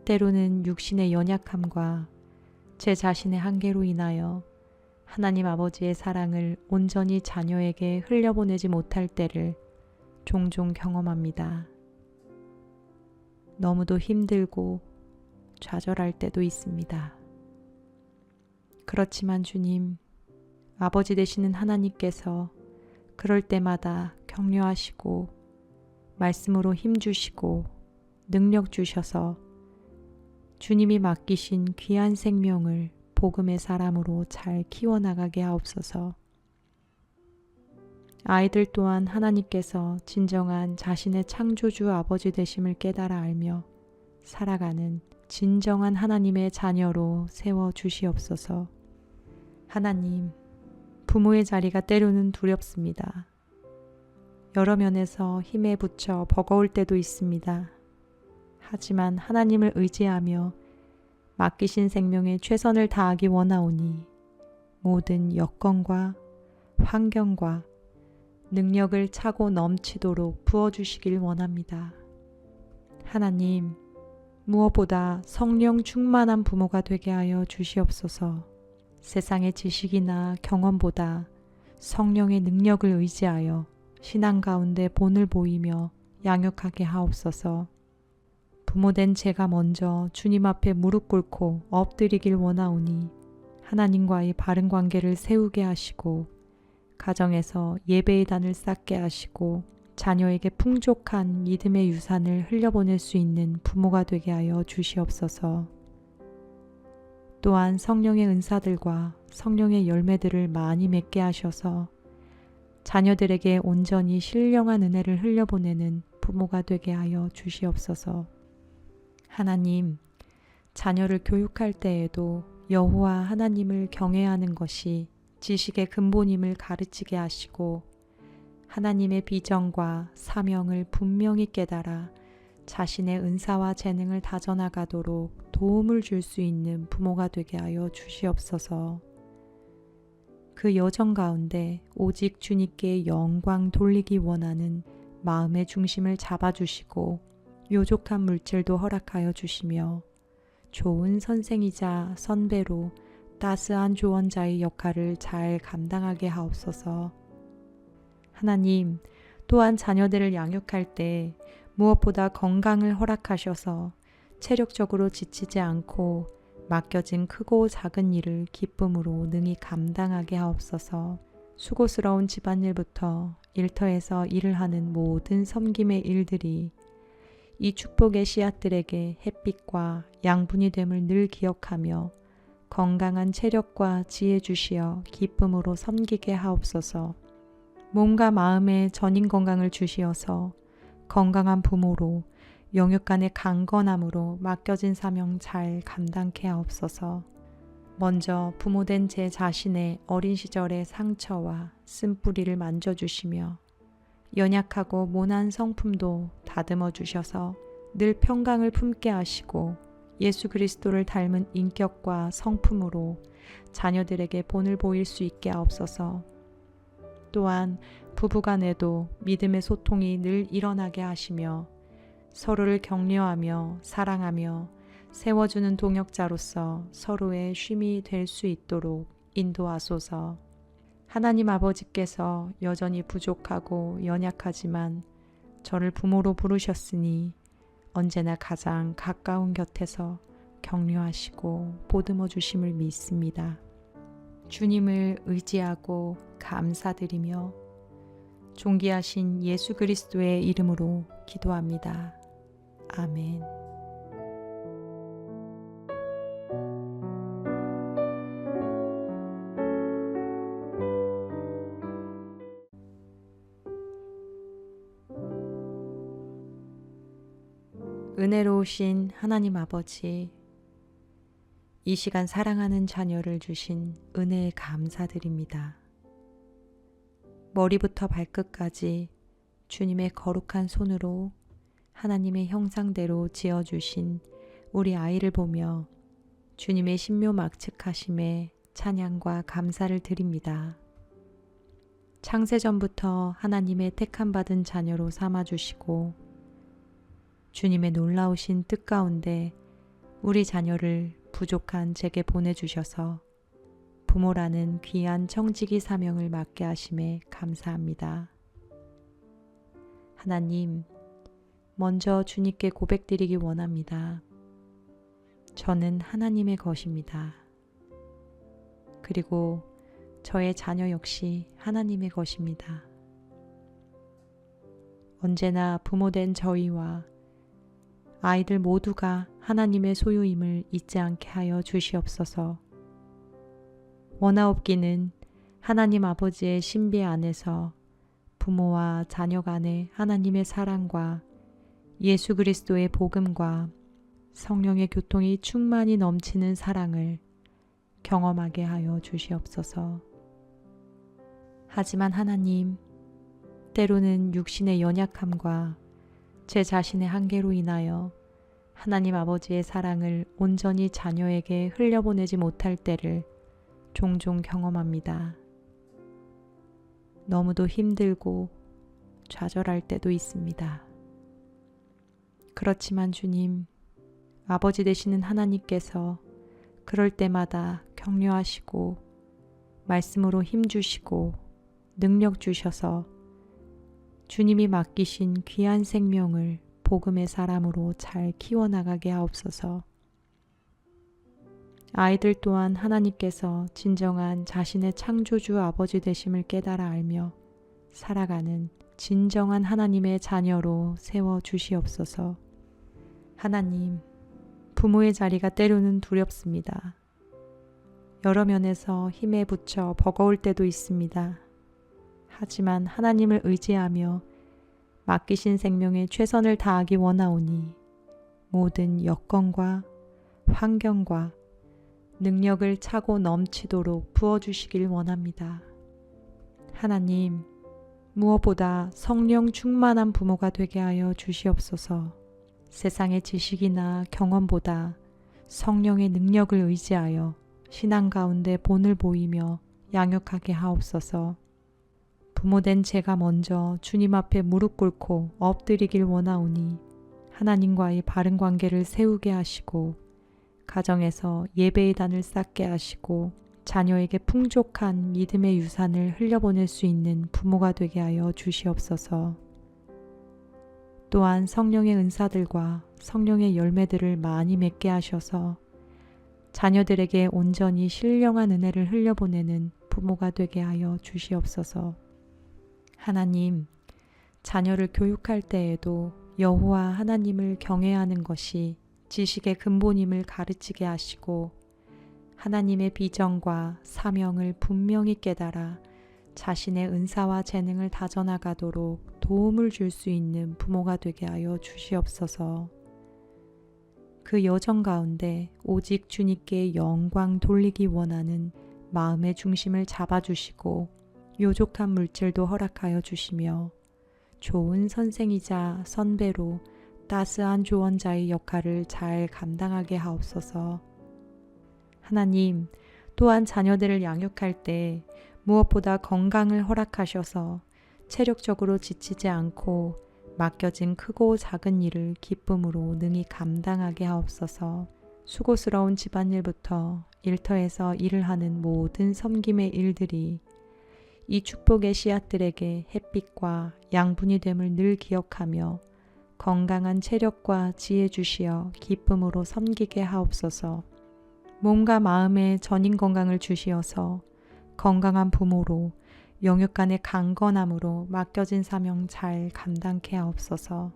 때로는 육신의 연약함과 제 자신의 한계로 인하여 하나님 아버지의 사랑을 온전히 자녀에게 흘려보내지 못할 때를 종종 경험합니다. 너무도 힘들고 좌절할 때도 있습니다. 그렇지만 주님, 아버지 되시는 하나님께서 그럴 때마다 격려하시고 말씀으로 힘주시고 능력 주셔서 주님이 맡기신 귀한 생명을 복음의 사람으로 잘 키워나가게 하옵소서. 아이들 또한 하나님께서 진정한 자신의 창조주 아버지 되심을 깨달아 알며 살아가는 진정한 하나님의 자녀로 세워 주시옵소서. 하나님, 부모의 자리가 때로는 두렵습니다. 여러 면에서 힘에 부쳐 버거울 때도 있습니다. 하지만 하나님을 의지하며 맡기신 생명에 최선을 다하기 원하오니 모든 여건과 환경과 능력을 차고 넘치도록 부어주시길 원합니다. 하나님, 무엇보다 성령 충만한 부모가 되게 하여 주시옵소서. 세상의 지식이나 경험보다 성령의 능력을 의지하여 신앙 가운데 본을 보이며 양육하게 하옵소서. 부모된 제가 먼저 주님 앞에 무릎 꿇고 엎드리길 원하오니 하나님과의 바른 관계를 세우게 하시고 가정에서 예배의 단을 쌓게 하시고 자녀에게 풍족한 믿음의 유산을 흘려보낼 수 있는 부모가 되게 하여 주시옵소서. 또한 성령의 은사들과 성령의 열매들을 많이 맺게 하셔서 자녀들에게 온전히 신령한 은혜를 흘려보내는 부모가 되게 하여 주시옵소서. 하나님, 자녀를 교육할 때에도 여호와 하나님을 경외하는 것이 지식의 근본임을 가르치게 하시고 하나님의 비전과 사명을 분명히 깨달아 자신의 은사와 재능을 다져나가도록 도움을 줄 수 있는 부모가 되게 하여 주시옵소서. 그 여정 가운데 오직 주님께 영광 돌리기 원하는 마음의 중심을 잡아주시고 요족한 물질도 허락하여 주시며 좋은 선생이자 선배로 따스한 조언자의 역할을 잘 감당하게 하옵소서. 하나님, 또한 자녀들을 양육할 때 무엇보다 건강을 허락하셔서 체력적으로 지치지 않고 맡겨진 크고 작은 일을 기쁨으로 능히 감당하게 하옵소서. 수고스러운 집안일부터 일터에서 일을 하는 모든 섬김의 일들이 이 축복의 씨앗들에게 햇빛과 양분이 됨을 늘 기억하며 건강한 체력과 지혜 주시어 기쁨으로 섬기게 하옵소서. 몸과 마음의 전인 건강을 주시어서 건강한 부모로 영육 간의 강건함으로 맡겨진 사명 잘 감당케 하옵소서. 먼저 부모된 제 자신의 어린 시절의 상처와 쓴뿌리를 만져주시며 연약하고 모난 성품도 다듬어 주셔서 늘 평강을 품게 하시고 예수 그리스도를 닮은 인격과 성품으로 자녀들에게 본을 보일 수 있게 하옵소서. 또한 부부간에도 믿음의 소통이 늘 일어나게 하시며 서로를 격려하며 사랑하며 세워주는 동역자로서 서로의 쉼이 될 수 있도록 인도하소서. 하나님 아버지께서 여전히 부족하고 연약하지만 저를 부모로 부르셨으니 언제나 가장 가까운 곁에서 격려하시고 보듬어 주심을 믿습니다. 주님을 의지하고 감사드리며 존귀하신 예수 그리스도의 이름으로 기도합니다. 아멘. 은혜로우신 하나님 아버지, 이 시간 사랑하는 자녀를 주신 은혜에 감사드립니다. 머리부터 발끝까지 주님의 거룩한 손으로 하나님의 형상대로 지어주신 우리 아이를 보며 주님의 신묘막측하심에 찬양과 감사를 드립니다. 창세전부터 하나님의 택함받은 자녀로 삼아주시고 주님의 놀라우신 뜻 가운데 우리 자녀를 부족한 제게 보내주셔서 부모라는 귀한 청지기 사명을 맡게 하심에 감사합니다. 하나님, 먼저 주님께 고백드리기 원합니다. 저는 하나님의 것입니다. 그리고 저의 자녀 역시 하나님의 것입니다. 언제나 부모된 저희와 아이들 모두가 하나님의 소유임을 잊지 않게 하여 주시옵소서. 원하옵기는 하나님 아버지의 신비 안에서 부모와 자녀 간의 하나님의 사랑과 예수 그리스도의 복음과 성령의 교통이 충만히 넘치는 사랑을 경험하게 하여 주시옵소서. 하지만 하나님, 때로는 육신의 연약함과 제 자신의 한계로 인하여 하나님 아버지의 사랑을 온전히 자녀에게 흘려보내지 못할 때를 종종 경험합니다. 너무도 힘들고 좌절할 때도 있습니다. 그렇지만 주님, 아버지 되시는 하나님께서 그럴 때마다 격려하시고 말씀으로 힘주시고 능력 주셔서 주님이 맡기신 귀한 생명을 복음의 사람으로 잘 키워나가게 하옵소서. 아이들 또한 하나님께서 진정한 자신의 창조주 아버지 되심을 깨달아 알며 살아가는 진정한 하나님의 자녀로 세워 주시옵소서. 하나님, 부모의 자리가 때로는 두렵습니다. 여러 면에서 힘에 부쳐 버거울 때도 있습니다. 하지만 하나님을 의지하며 맡기신 생명에 최선을 다하기 원하오니 모든 여건과 환경과 능력을 차고 넘치도록 부어주시길 원합니다. 하나님, 무엇보다 성령 충만한 부모가 되게 하여 주시옵소서. 세상의 지식이나 경험보다 성령의 능력을 의지하여 신앙 가운데 본을 보이며 양육하게 하옵소서. 부모된 제가 먼저 주님 앞에 무릎 꿇고 엎드리길 원하오니 하나님과의 바른 관계를 세우게 하시고 가정에서 예배의 단을 쌓게 하시고 자녀에게 풍족한 믿음의 유산을 흘려보낼 수 있는 부모가 되게 하여 주시옵소서. 또한 성령의 은사들과 성령의 열매들을 많이 맺게 하셔서 자녀들에게 온전히 신령한 은혜를 흘려보내는 부모가 되게 하여 주시옵소서. 하나님, 자녀를 교육할 때에도 여호와 하나님을 경외하는 것이 지식의 근본임을 가르치게 하시고 하나님의 비전과 사명을 분명히 깨달아 자신의 은사와 재능을 다져나가도록 도움을 줄 수 있는 부모가 되게 하여 주시옵소서. 그 여정 가운데 오직 주님께 영광 돌리기 원하는 마음의 중심을 잡아주시고 요족한 물질도 허락하여 주시며 좋은 선생이자 선배로 따스한 조언자의 역할을 잘 감당하게 하옵소서. 하나님, 또한 자녀들을 양육할 때 무엇보다 건강을 허락하셔서 체력적으로 지치지 않고 맡겨진 크고 작은 일을 기쁨으로 능히 감당하게 하옵소서. 수고스러운 집안일부터 일터에서 일을 하는 모든 섬김의 일들이 이 축복의 씨앗들에게 햇빛과 양분이 됨을 늘 기억하며 건강한 체력과 지혜 주시어 기쁨으로 섬기게 하옵소서. 몸과 마음의 전인 건강을 주시어서 건강한 부모로 영육 간의 강건함으로 맡겨진 사명 잘 감당케 하옵소서.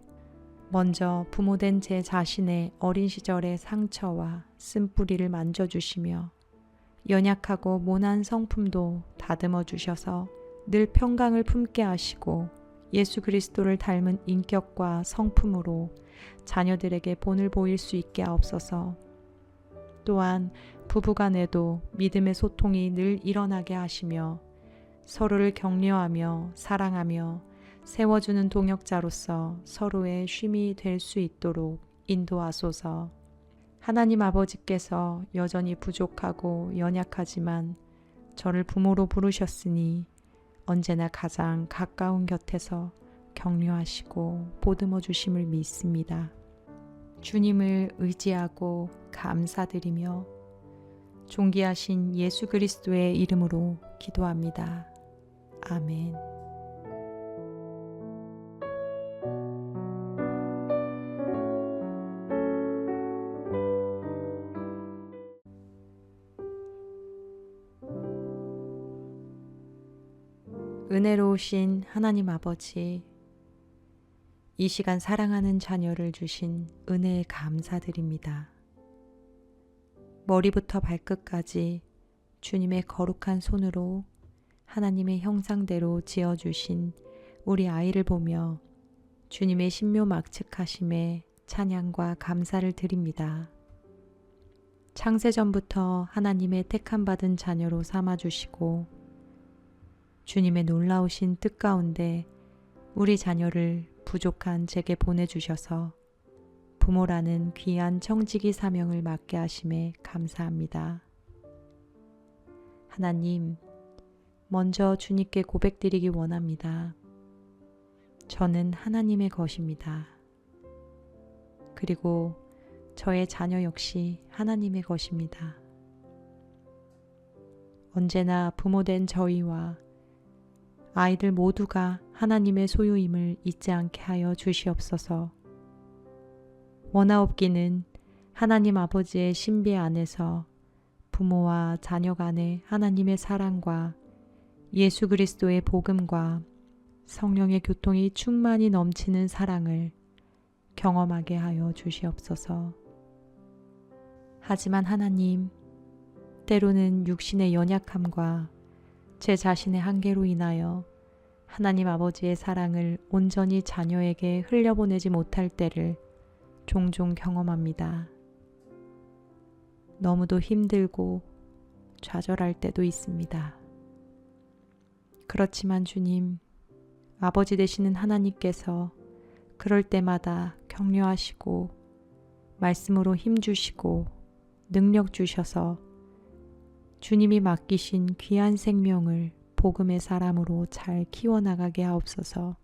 먼저 부모된 제 자신의 어린 시절의 상처와 쓴뿌리를 만져주시며 연약하고 모난 성품도 다듬어 주셔서 늘 평강을 품게 하시고 예수 그리스도를 닮은 인격과 성품으로 자녀들에게 본을 보일 수 있게 하옵소서. 또한 부부간에도 믿음의 소통이 늘 일어나게 하시며 서로를 격려하며 사랑하며 세워주는 동역자로서 서로의 쉼이 될 수 있도록 인도하소서. 하나님 아버지께서 여전히 부족하고 연약하지만 저를 부모로 부르셨으니 언제나 가장 가까운 곁에서 격려하시고 보듬어 주심을 믿습니다. 주님을 의지하고 감사드리며 존귀하신 예수 그리스도의 이름으로 기도합니다. 아멘. 은혜로우신 하나님 아버지, 이 시간 사랑하는 자녀를 주신 은혜에 감사드립니다. 머리부터 발끝까지 주님의 거룩한 손으로 하나님의 형상대로 지어주신 우리 아이를 보며 주님의 신묘막측하심에 찬양과 감사를 드립니다. 창세전부터 하나님의 택함받은 자녀로 삼아주시고 주님의 놀라우신 뜻 가운데 우리 자녀를 부족한 제게 보내주셔서 부모라는 귀한 청지기 사명을 맡게 하심에 감사합니다. 하나님, 먼저 주님께 고백드리기 원합니다. 저는 하나님의 것입니다. 그리고 저의 자녀 역시 하나님의 것입니다. 언제나 부모된 저희와 아이들 모두가 하나님의 소유임을 잊지 않게 하여 주시옵소서. 원하옵기는 하나님 아버지의 신비 안에서 부모와 자녀 간의 하나님의 사랑과 예수 그리스도의 복음과 성령의 교통이 충만히 넘치는 사랑을 경험하게 하여 주시옵소서. 하지만 하나님, 때로는 육신의 연약함과 제 자신의 한계로 인하여 하나님 아버지의 사랑을 온전히 자녀에게 흘려보내지 못할 때를 종종 경험합니다. 너무도 힘들고 좌절할 때도 있습니다. 그렇지만 주님, 아버지 되시는 하나님께서 그럴 때마다 격려하시고 말씀으로 힘주시고 능력 주셔서 주님이 맡기신 귀한 생명을 복음의 사람으로 잘 키워나가게 하옵소서.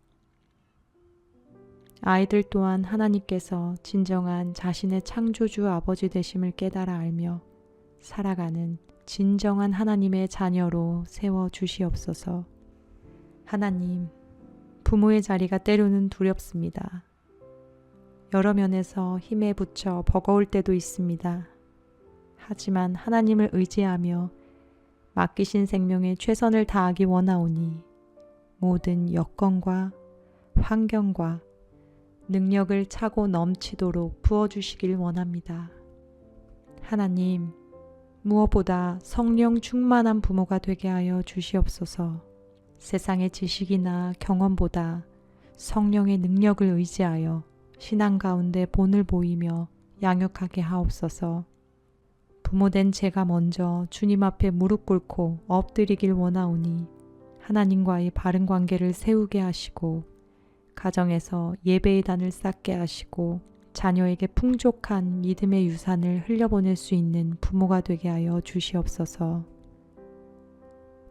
아이들 또한 하나님께서 진정한 자신의 창조주 아버지 되심을 깨달아 알며 살아가는 진정한 하나님의 자녀로 세워 주시옵소서. 하나님, 부모의 자리가 때로는 두렵습니다. 여러 면에서 힘에 부쳐 버거울 때도 있습니다. 하지만 하나님을 의지하며 맡기신 생명에 최선을 다하기 원하오니 모든 여건과 환경과 능력을 차고 넘치도록 부어주시길 원합니다. 하나님, 무엇보다 성령 충만한 부모가 되게 하여 주시옵소서. 세상의 지식이나 경험보다 성령의 능력을 의지하여 신앙 가운데 본을 보이며 양육하게 하옵소서. 부모된 제가 먼저 주님 앞에 무릎 꿇고 엎드리길 원하오니 하나님과의 바른 관계를 세우게 하시고 가정에서 예배의 단을 쌓게 하시고 자녀에게 풍족한 믿음의 유산을 흘려보낼 수 있는 부모가 되게 하여 주시옵소서.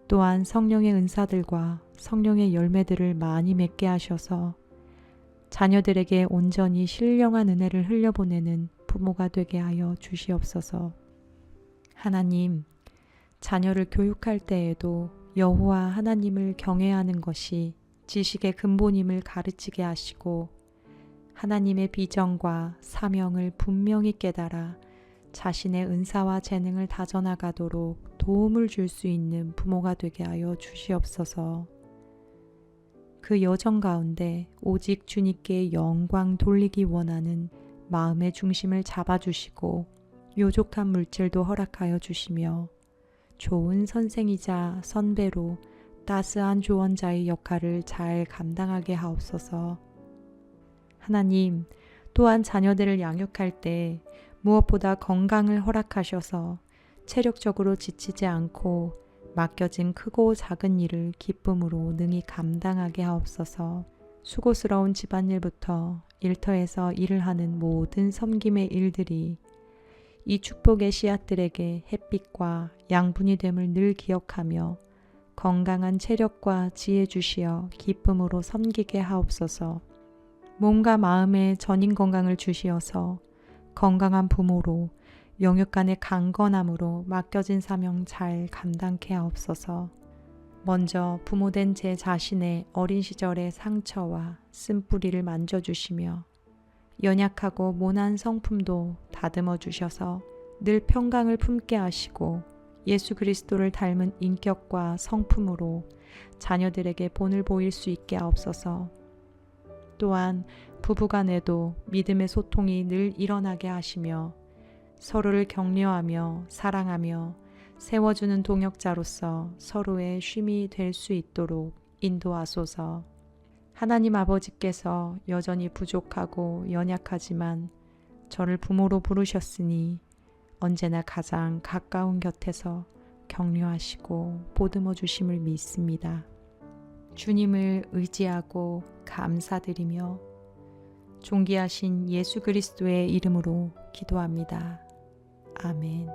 또한 성령의 은사들과 성령의 열매들을 많이 맺게 하셔서 자녀들에게 온전히 신령한 은혜를 흘려보내는 부모가 되게 하여 주시옵소서. 하나님, 자녀를 교육할 때에도 여호와 하나님을 경외하는 것이 지식의 근본임을 가르치게 하시고 하나님의 비전과 사명을 분명히 깨달아 자신의 은사와 재능을 다져나가도록 도움을 줄 수 있는 부모가 되게 하여 주시옵소서. 그 여정 가운데 오직 주님께 영광 돌리기 원하는 마음의 중심을 잡아주시고 요족한 물질도 허락하여 주시며 좋은 선생이자 선배로 따스한 조언자의 역할을 잘 감당하게 하옵소서. 하나님, 또한 자녀들을 양육할 때 무엇보다 건강을 허락하셔서 체력적으로 지치지 않고 맡겨진 크고 작은 일을 기쁨으로 능히 감당하게 하옵소서. 수고스러운 집안일부터 일터에서 일을 하는 모든 섬김의 일들이 이 축복의 씨앗들에게 햇빛과 양분이 됨을 늘 기억하며 건강한 체력과 지혜 주시어 기쁨으로 섬기게 하옵소서. 몸과 마음의 전인 건강을 주시어서 건강한 부모로 영육간의 강건함으로 맡겨진 사명 잘 감당케 하옵소서. 먼저 부모된 제 자신의 어린 시절의 상처와 쓴뿌리를 만져주시며 연약하고 모난 성품도 다듬어 주셔서 늘 평강을 품게 하시고 예수 그리스도를 닮은 인격과 성품으로 자녀들에게 본을 보일 수 있게 하옵소서. 또한 부부간에도 믿음의 소통이 늘 일어나게 하시며 서로를 격려하며 사랑하며 세워주는 동역자로서 서로의 쉼이 될 수 있도록 인도하소서. 하나님 아버지께서 여전히 부족하고 연약하지만 저를 부모로 부르셨으니 언제나 가장 가까운 곁에서 격려하시고 보듬어 주심을 믿습니다. 주님을 의지하고 감사드리며 존귀하신 예수 그리스도의 이름으로 기도합니다. 아멘.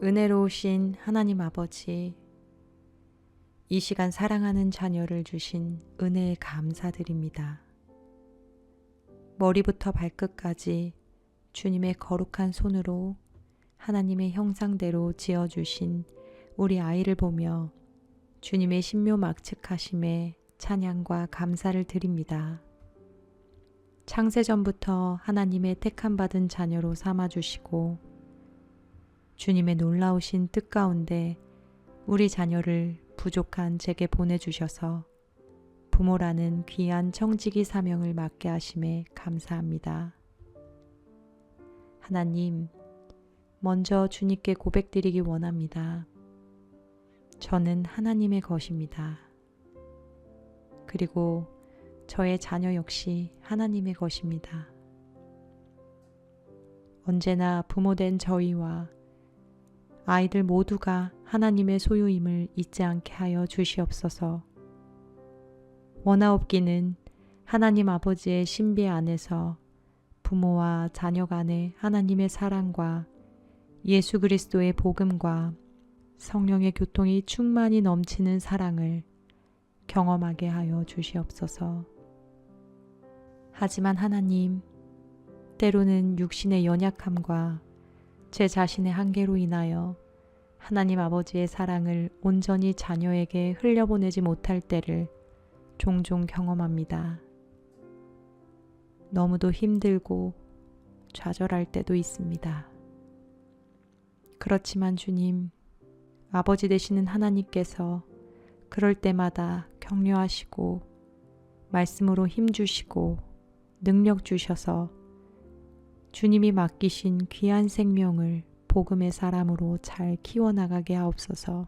은혜로우신 하나님 아버지, 이 시간 사랑하는 자녀를 주신 은혜에 감사드립니다. 머리부터 발끝까지 주님의 거룩한 손으로 하나님의 형상대로 지어주신 우리 아이를 보며 주님의 신묘막측하심에 찬양과 감사를 드립니다. 창세전부터 하나님의 택함받은 자녀로 삼아주시고 주님의 놀라우신 뜻 가운데 우리 자녀를 부족한 제게 보내주셔서 부모라는 귀한 청지기 사명을 맡게 하심에 감사합니다. 하나님, 먼저 주님께 고백드리기 원합니다. 저는 하나님의 것입니다. 그리고 저의 자녀 역시 하나님의 것입니다. 언제나 부모된 저희와 아이들 모두가 하나님의 소유임을 잊지 않게 하여 주시옵소서. 원하옵기는 하나님 아버지의 신비 안에서 부모와 자녀 간의 하나님의 사랑과 예수 그리스도의 복음과 성령의 교통이 충만히 넘치는 사랑을 경험하게 하여 주시옵소서. 하지만 하나님, 때로는 육신의 연약함과 제 자신의 한계로 인하여 하나님 아버지의 사랑을 온전히 자녀에게 흘려보내지 못할 때를 종종 경험합니다. 너무도 힘들고 좌절할 때도 있습니다. 그렇지만 주님, 아버지 되시는 하나님께서 그럴 때마다 격려하시고 말씀으로 힘주시고 능력 주셔서 주님이 맡기신 귀한 생명을 복음의 사람으로 잘 키워나가게 하옵소서.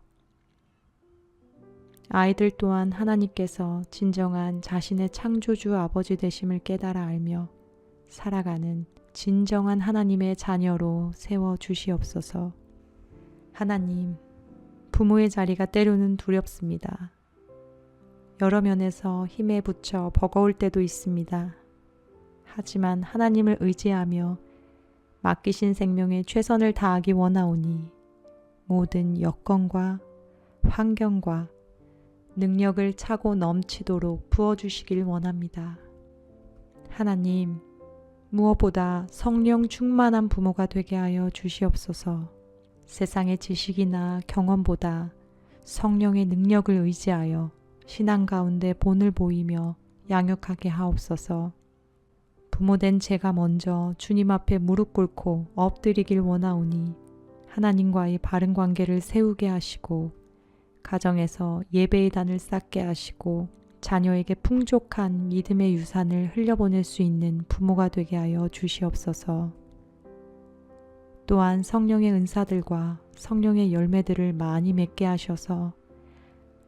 아이들 또한 하나님께서 진정한 자신의 창조주 아버지 되심을 깨달아 알며 살아가는 진정한 하나님의 자녀로 세워 주시옵소서. 하나님, 부모의 자리가 때로는 두렵습니다. 여러 면에서 힘에 부쳐 버거울 때도 있습니다. 하지만 하나님을 의지하며 맡기신 생명에 최선을 다하기 원하오니 모든 여건과 환경과 능력을 차고 넘치도록 부어주시길 원합니다. 하나님, 무엇보다 성령 충만한 부모가 되게 하여 주시옵소서. 세상의 지식이나 경험보다 성령의 능력을 의지하여 신앙 가운데 본을 보이며 양육하게 하옵소서. 부모된 제가 먼저 주님 앞에 무릎 꿇고 엎드리길 원하오니 하나님과의 바른 관계를 세우게 하시고 가정에서 예배의 단을 쌓게 하시고 자녀에게 풍족한 믿음의 유산을 흘려보낼 수 있는 부모가 되게 하여 주시옵소서. 또한 성령의 은사들과 성령의 열매들을 많이 맺게 하셔서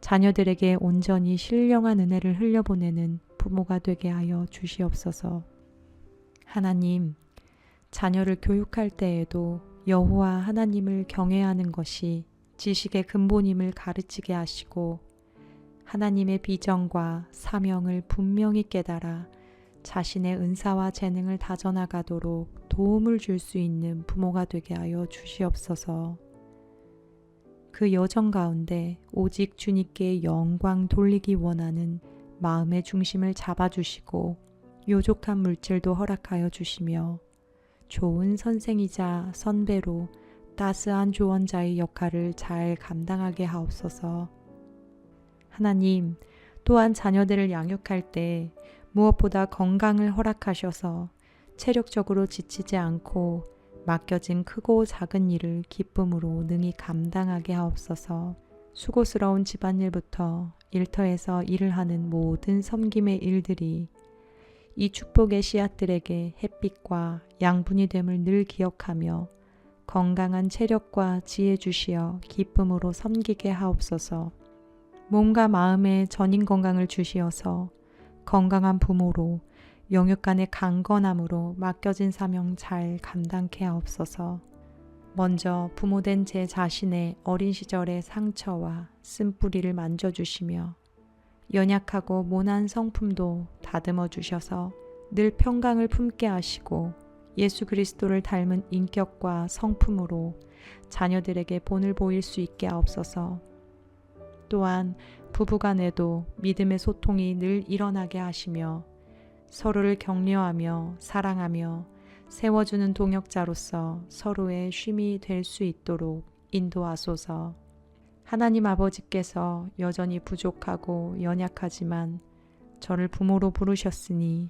자녀들에게 온전히 신령한 은혜를 흘려보내는 부모가 되게 하여 주시옵소서. 하나님, 자녀를 교육할 때에도 여호와 하나님을 경외하는 것이 지식의 근본임을 가르치게 하시고 하나님의 비전과 사명을 분명히 깨달아 자신의 은사와 재능을 다져나가도록 도움을 줄 수 있는 부모가 되게 하여 주시옵소서. 그 여정 가운데 오직 주님께 영광 돌리기 원하는 마음의 중심을 잡아주시고 요족한 물질도 허락하여 주시며 좋은 선생이자 선배로 따스한 조언자의 역할을 잘 감당하게 하옵소서. 하나님, 또한 자녀들을 양육할 때 무엇보다 건강을 허락하셔서 체력적으로 지치지 않고 맡겨진 크고 작은 일을 기쁨으로 능히 감당하게 하옵소서. 수고스러운 집안일부터 일터에서 일을 하는 모든 섬김의 일들이 이 축복의 씨앗들에게 햇빛과 양분이 됨을 늘 기억하며 건강한 체력과 지혜 주시어 기쁨으로 섬기게 하옵소서. 몸과 마음의 전인 건강을 주시어서 건강한 부모로 영육간의 강건함으로 맡겨진 사명 잘 감당케 하옵소서. 먼저 부모된 제 자신의 어린 시절의 상처와 쓴뿌리를 만져주시며 연약하고 모난 성품도 다듬어 주셔서 늘 평강을 품게 하시고 예수 그리스도를 닮은 인격과 성품으로 자녀들에게 본을 보일 수 있게 하옵소서. 또한 부부간에도 믿음의 소통이 늘 일어나게 하시며 서로를 격려하며 사랑하며 세워주는 동역자로서 서로의 쉼이 될 수 있도록 인도하소서. 하나님 아버지께서 여전히 부족하고 연약하지만 저를 부모로 부르셨으니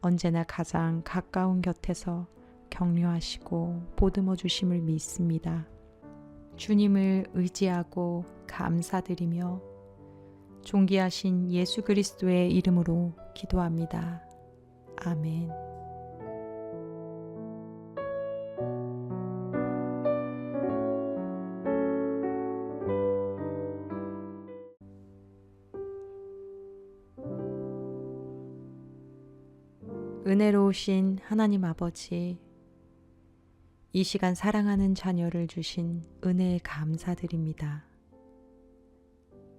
언제나 가장 가까운 곁에서 격려하시고 보듬어 주심을 믿습니다. 주님을 의지하고 감사드리며 존귀하신 예수 그리스도의 이름으로 기도합니다. 아멘. 은혜로우신 하나님 아버지, 이 시간 사랑하는 자녀를 주신 은혜에 감사드립니다.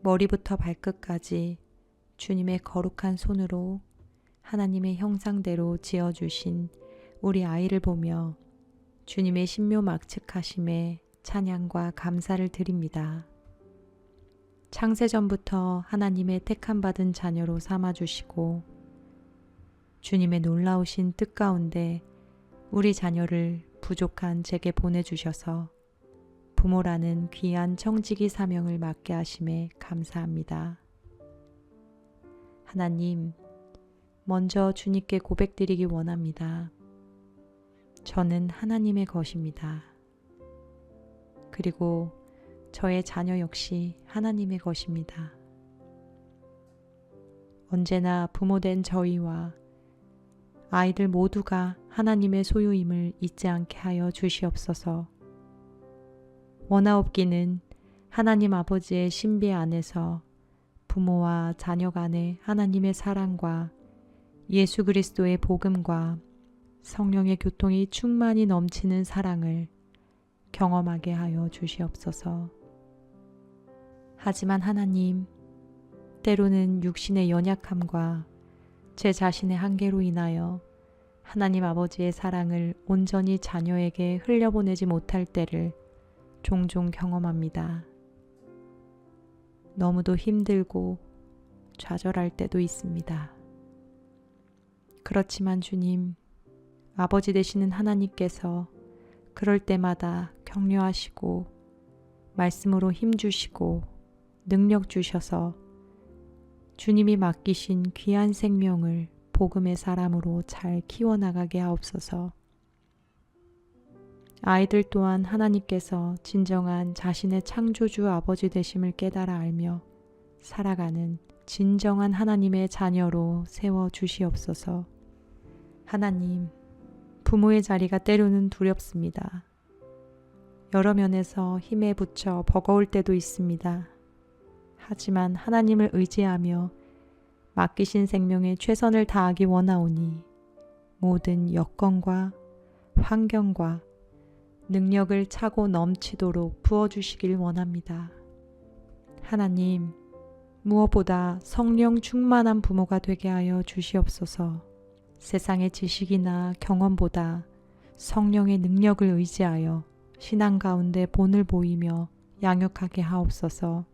머리부터 발끝까지 주님의 거룩한 손으로 하나님의 형상대로 지어주신 우리 아이를 보며 주님의 신묘막측하심에 찬양과 감사를 드립니다. 창세전부터 하나님의 택함받은 자녀로 삼아주시고 주님의 놀라우신 뜻 가운데 우리 자녀를 부족한 제게 보내주셔서 부모라는 귀한 청지기 사명을 맡게 하심에 감사합니다. 하나님, 먼저 주님께 고백드리기 원합니다. 저는 하나님의 것입니다. 그리고 저의 자녀 역시 하나님의 것입니다. 언제나 부모된 저희와 아이들 모두가 하나님의 소유임을 잊지 않게 하여 주시옵소서. 원하옵기는 하나님 아버지의 신비 안에서 부모와 자녀 간의 하나님의 사랑과 예수 그리스도의 복음과 성령의 교통이 충만히 넘치는 사랑을 경험하게 하여 주시옵소서. 하지만 하나님, 때로는 육신의 연약함과 제 자신의 한계로 인하여 하나님 아버지의 사랑을 온전히 자녀에게 흘려보내지 못할 때를 종종 경험합니다. 너무도 힘들고 좌절할 때도 있습니다. 그렇지만 주님, 아버지 되시는 하나님께서 그럴 때마다 격려하시고 말씀으로 힘주시고 능력 주셔서 주님이 맡기신 귀한 생명을 복음의 사람으로 잘 키워나가게 하옵소서. 아이들 또한 하나님께서 진정한 자신의 창조주 아버지 되심을 깨달아 알며 살아가는 진정한 하나님의 자녀로 세워 주시옵소서. 하나님, 부모의 자리가 때로는 두렵습니다. 여러 면에서 힘에 부쳐 버거울 때도 있습니다. 하지만 하나님을 의지하며 맡기신 생명에 최선을 다하기 원하오니 모든 여건과 환경과 능력을 차고 넘치도록 부어주시길 원합니다. 하나님, 무엇보다 성령 충만한 부모가 되게 하여 주시옵소서. 세상의 지식이나 경험보다 성령의 능력을 의지하여 신앙 가운데 본을 보이며 양육하게 하옵소서.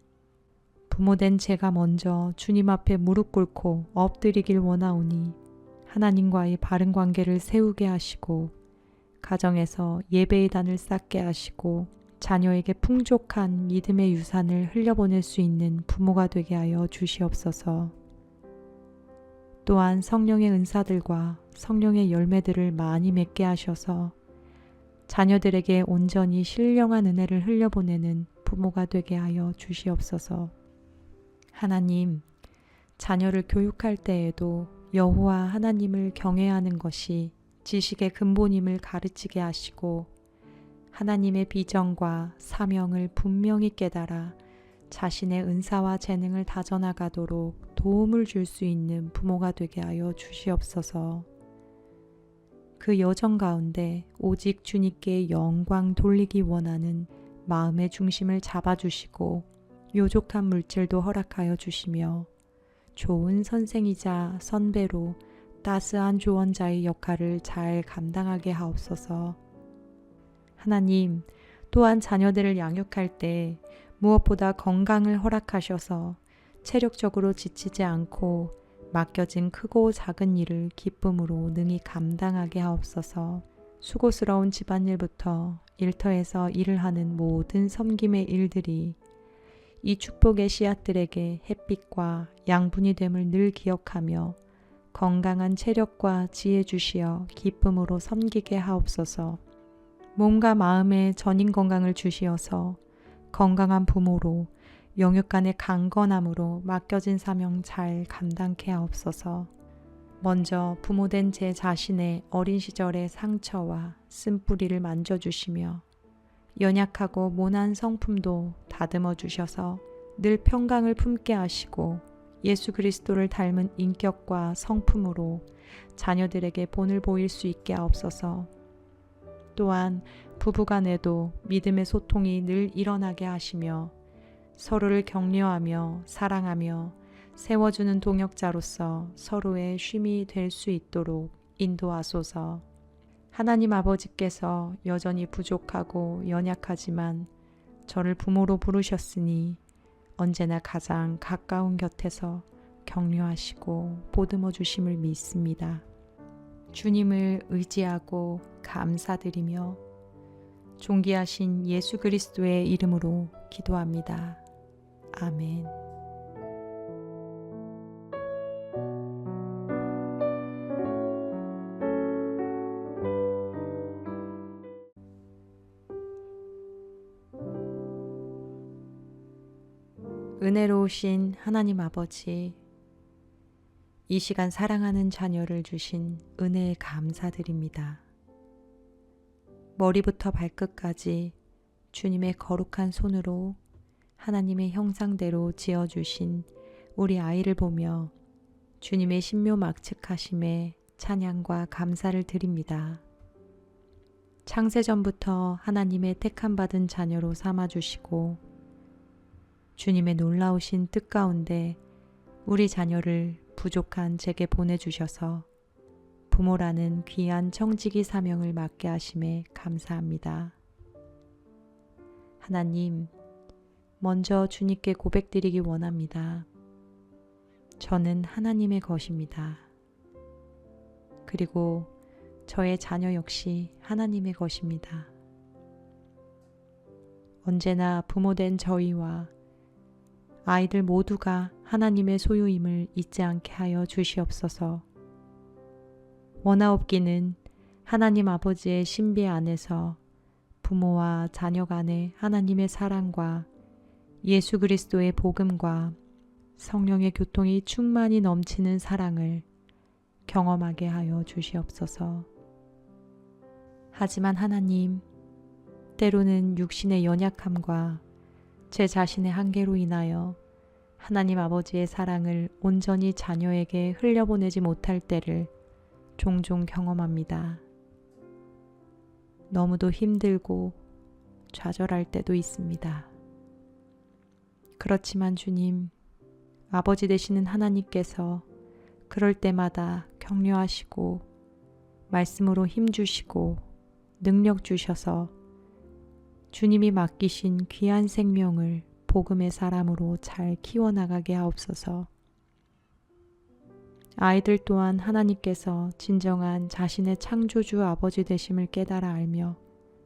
부모된 제가 먼저 주님 앞에 무릎 꿇고 엎드리길 원하오니 하나님과의 바른 관계를 세우게 하시고 가정에서 예배의 단을 쌓게 하시고 자녀에게 풍족한 믿음의 유산을 흘려보낼 수 있는 부모가 되게 하여 주시옵소서. 또한 성령의 은사들과 성령의 열매들을 많이 맺게 하셔서 자녀들에게 온전히 신령한 은혜를 흘려보내는 부모가 되게 하여 주시옵소서. 하나님, 자녀를 교육할 때에도 여호와 하나님을 경외하는 것이 지식의 근본임을 가르치게 하시고 하나님의 비전과 사명을 분명히 깨달아 자신의 은사와 재능을 다져나가도록 도움을 줄 수 있는 부모가 되게 하여 주시옵소서. 그 여정 가운데 오직 주님께 영광 돌리기 원하는 마음의 중심을 잡아주시고 요족한 물질도 허락하여 주시며 좋은 선생이자 선배로 따스한 조언자의 역할을 잘 감당하게 하옵소서. 하나님, 또한 자녀들을 양육할 때 무엇보다 건강을 허락하셔서 체력적으로 지치지 않고 맡겨진 크고 작은 일을 기쁨으로 능히 감당하게 하옵소서. 수고스러운 집안일부터 일터에서 일을 하는 모든 섬김의 일들이 이 축복의 씨앗들에게 햇빛과 양분이 됨을 늘 기억하며 건강한 체력과 지혜 주시어 기쁨으로 섬기게 하옵소서. 몸과 마음의 전인 건강을 주시어서 건강한 부모로 영육간의 강건함으로 맡겨진 사명 잘 감당케 하옵소서. 먼저 부모된 제 자신의 어린 시절의 상처와 쓴뿌리를 만져주시며 연약하고 모난 성품도 다듬어 주셔서 늘 평강을 품게 하시고 예수 그리스도를 닮은 인격과 성품으로 자녀들에게 본을 보일 수 있게 하옵소서. 또한 부부간에도 믿음의 소통이 늘 일어나게 하시며 서로를 격려하며 사랑하며 세워주는 동역자로서 서로의 쉼이 될 수 있도록 인도하소서. 하나님 아버지께서 여전히 부족하고 연약하지만 저를 부모로 부르셨으니 언제나 가장 가까운 곁에서 격려하시고 보듬어 주심을 믿습니다. 주님을 의지하고 감사드리며 존귀하신 예수 그리스도의 이름으로 기도합니다. 아멘. 은혜로우신 하나님 아버지, 이 시간 사랑하는 자녀를 주신 은혜에 감사드립니다. 머리부터 발끝까지 주님의 거룩한 손으로 하나님의 형상대로 지어주신 우리 아이를 보며 주님의 신묘막측하심에 찬양과 감사를 드립니다. 창세전부터 하나님의 택함받은 자녀로 삼아주시고 주님의 놀라우신 뜻 가운데 우리 자녀를 부족한 제게 보내주셔서 부모라는 귀한 청지기 사명을 맡게 하심에 감사합니다. 하나님, 먼저 주님께 고백드리기 원합니다. 저는 하나님의 것입니다. 그리고 저의 자녀 역시 하나님의 것입니다. 언제나 부모된 저희와 아이들 모두가 하나님의 소유임을 잊지 않게 하여 주시옵소서. 원하옵기는 하나님 아버지의 신비 안에서 부모와 자녀 간의 하나님의 사랑과 예수 그리스도의 복음과 성령의 교통이 충만히 넘치는 사랑을 경험하게 하여 주시옵소서. 하지만 하나님, 때로는 육신의 연약함과 제 자신의 한계로 인하여 하나님 아버지의 사랑을 온전히 자녀에게 흘려보내지 못할 때를 종종 경험합니다. 너무도 힘들고 좌절할 때도 있습니다. 그렇지만 주님, 아버지 되시는 하나님께서 그럴 때마다 격려하시고 말씀으로 힘주시고 능력 주셔서 주님이 맡기신 귀한 생명을 복음의 사람으로 잘 키워나가게 하옵소서. 아이들 또한 하나님께서 진정한 자신의 창조주 아버지 되심을 깨달아 알며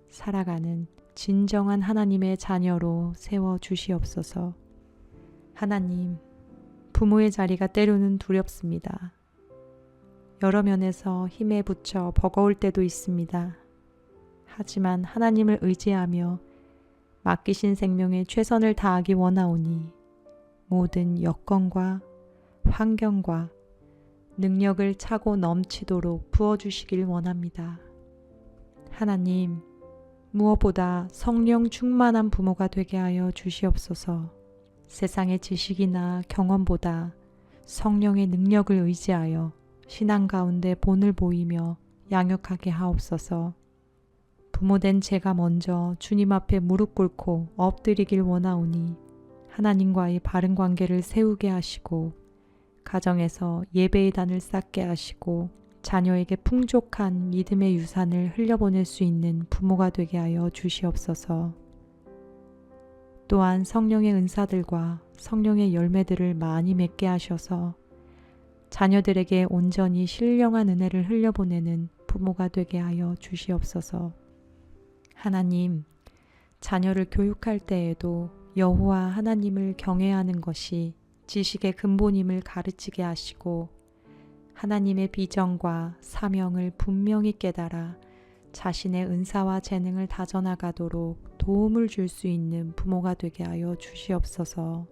살아가는 진정한 하나님의 자녀로 세워주시옵소서. 하나님, 부모의 자리가 때로는 두렵습니다. 여러 면에서 힘에 부쳐 버거울 때도 있습니다. 하지만 하나님을 의지하며 맡기신 생명에 최선을 다하기 원하오니 모든 여건과 환경과 능력을 차고 넘치도록 부어주시길 원합니다. 하나님, 무엇보다 성령 충만한 부모가 되게 하여 주시옵소서. 세상의 지식이나 경험보다 성령의 능력을 의지하여 신앙 가운데 본을 보이며 양육하게 하옵소서. 부모된 제가 먼저 주님 앞에 무릎 꿇고 엎드리길 원하오니 하나님과의 바른 관계를 세우게 하시고 가정에서 예배의 단을 쌓게 하시고 자녀에게 풍족한 믿음의 유산을 흘려보낼 수 있는 부모가 되게 하여 주시옵소서. 또한 성령의 은사들과 성령의 열매들을 많이 맺게 하셔서 자녀들에게 온전히 신령한 은혜를 흘려보내는 부모가 되게 하여 주시옵소서. 하나님, 자녀를 교육할 때에도 여호와 하나님을 경외하는 것이 지식의 근본임을 가르치게 하시고 하나님의 비전과 사명을 분명히 깨달아 자신의 은사와 재능을 다져나가도록 도움을 줄 수 있는 부모가 되게 하여 주시옵소서.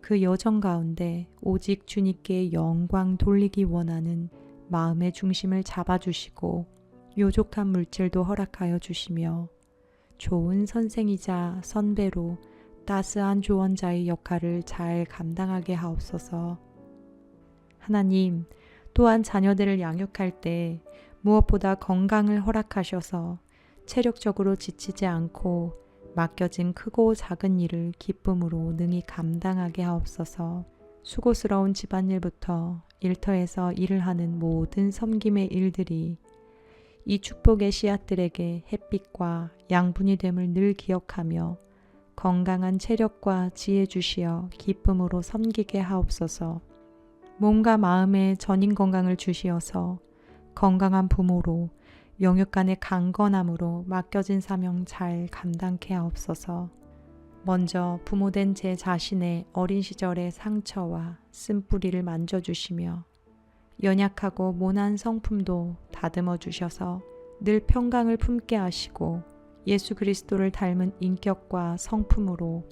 그 여정 가운데 오직 주님께 영광 돌리기 원하는 마음의 중심을 잡아주시고 요족한 물질도 허락하여 주시며 좋은 선생이자 선배로 따스한 조언자의 역할을 잘 감당하게 하옵소서. 하나님, 또한 자녀들을 양육할 때 무엇보다 건강을 허락하셔서 체력적으로 지치지 않고 맡겨진 크고 작은 일을 기쁨으로 능히 감당하게 하옵소서. 수고스러운 집안일부터 일터에서 일을 하는 모든 섬김의 일들이 이 축복의 씨앗들에게 햇빛과 양분이 됨을 늘 기억하며 건강한 체력과 지혜 주시어 기쁨으로 섬기게 하옵소서. 몸과 마음의 전인 건강을 주시어서 건강한 부모로 영육간의 강건함으로 맡겨진 사명 잘 감당케 하옵소서. 먼저 부모된 제 자신의 어린 시절의 상처와 쓴뿌리를 만져주시며 연약하고 모난 성품도 다듬어 주셔서 늘 평강을 품게 하시고 예수 그리스도를 닮은 인격과 성품으로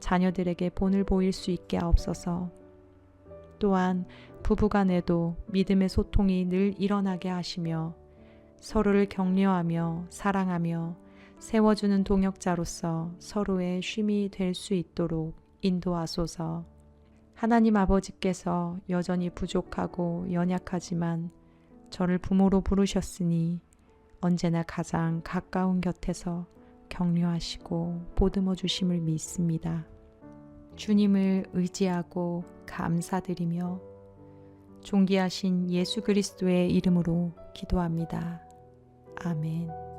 자녀들에게 본을 보일 수 있게 하옵소서. 또한 부부간에도 믿음의 소통이 늘 일어나게 하시며 서로를 격려하며 사랑하며 세워주는 동역자로서 서로의 쉼이 될 수 있도록 인도하소서. 하나님 아버지께서 여전히 부족하고 연약하지만 저를 부모로 부르셨으니 언제나 가장 가까운 곁에서 격려하시고 보듬어 주심을 믿습니다. 주님을 의지하고 감사드리며 존귀하신 예수 그리스도의 이름으로 기도합니다. 아멘.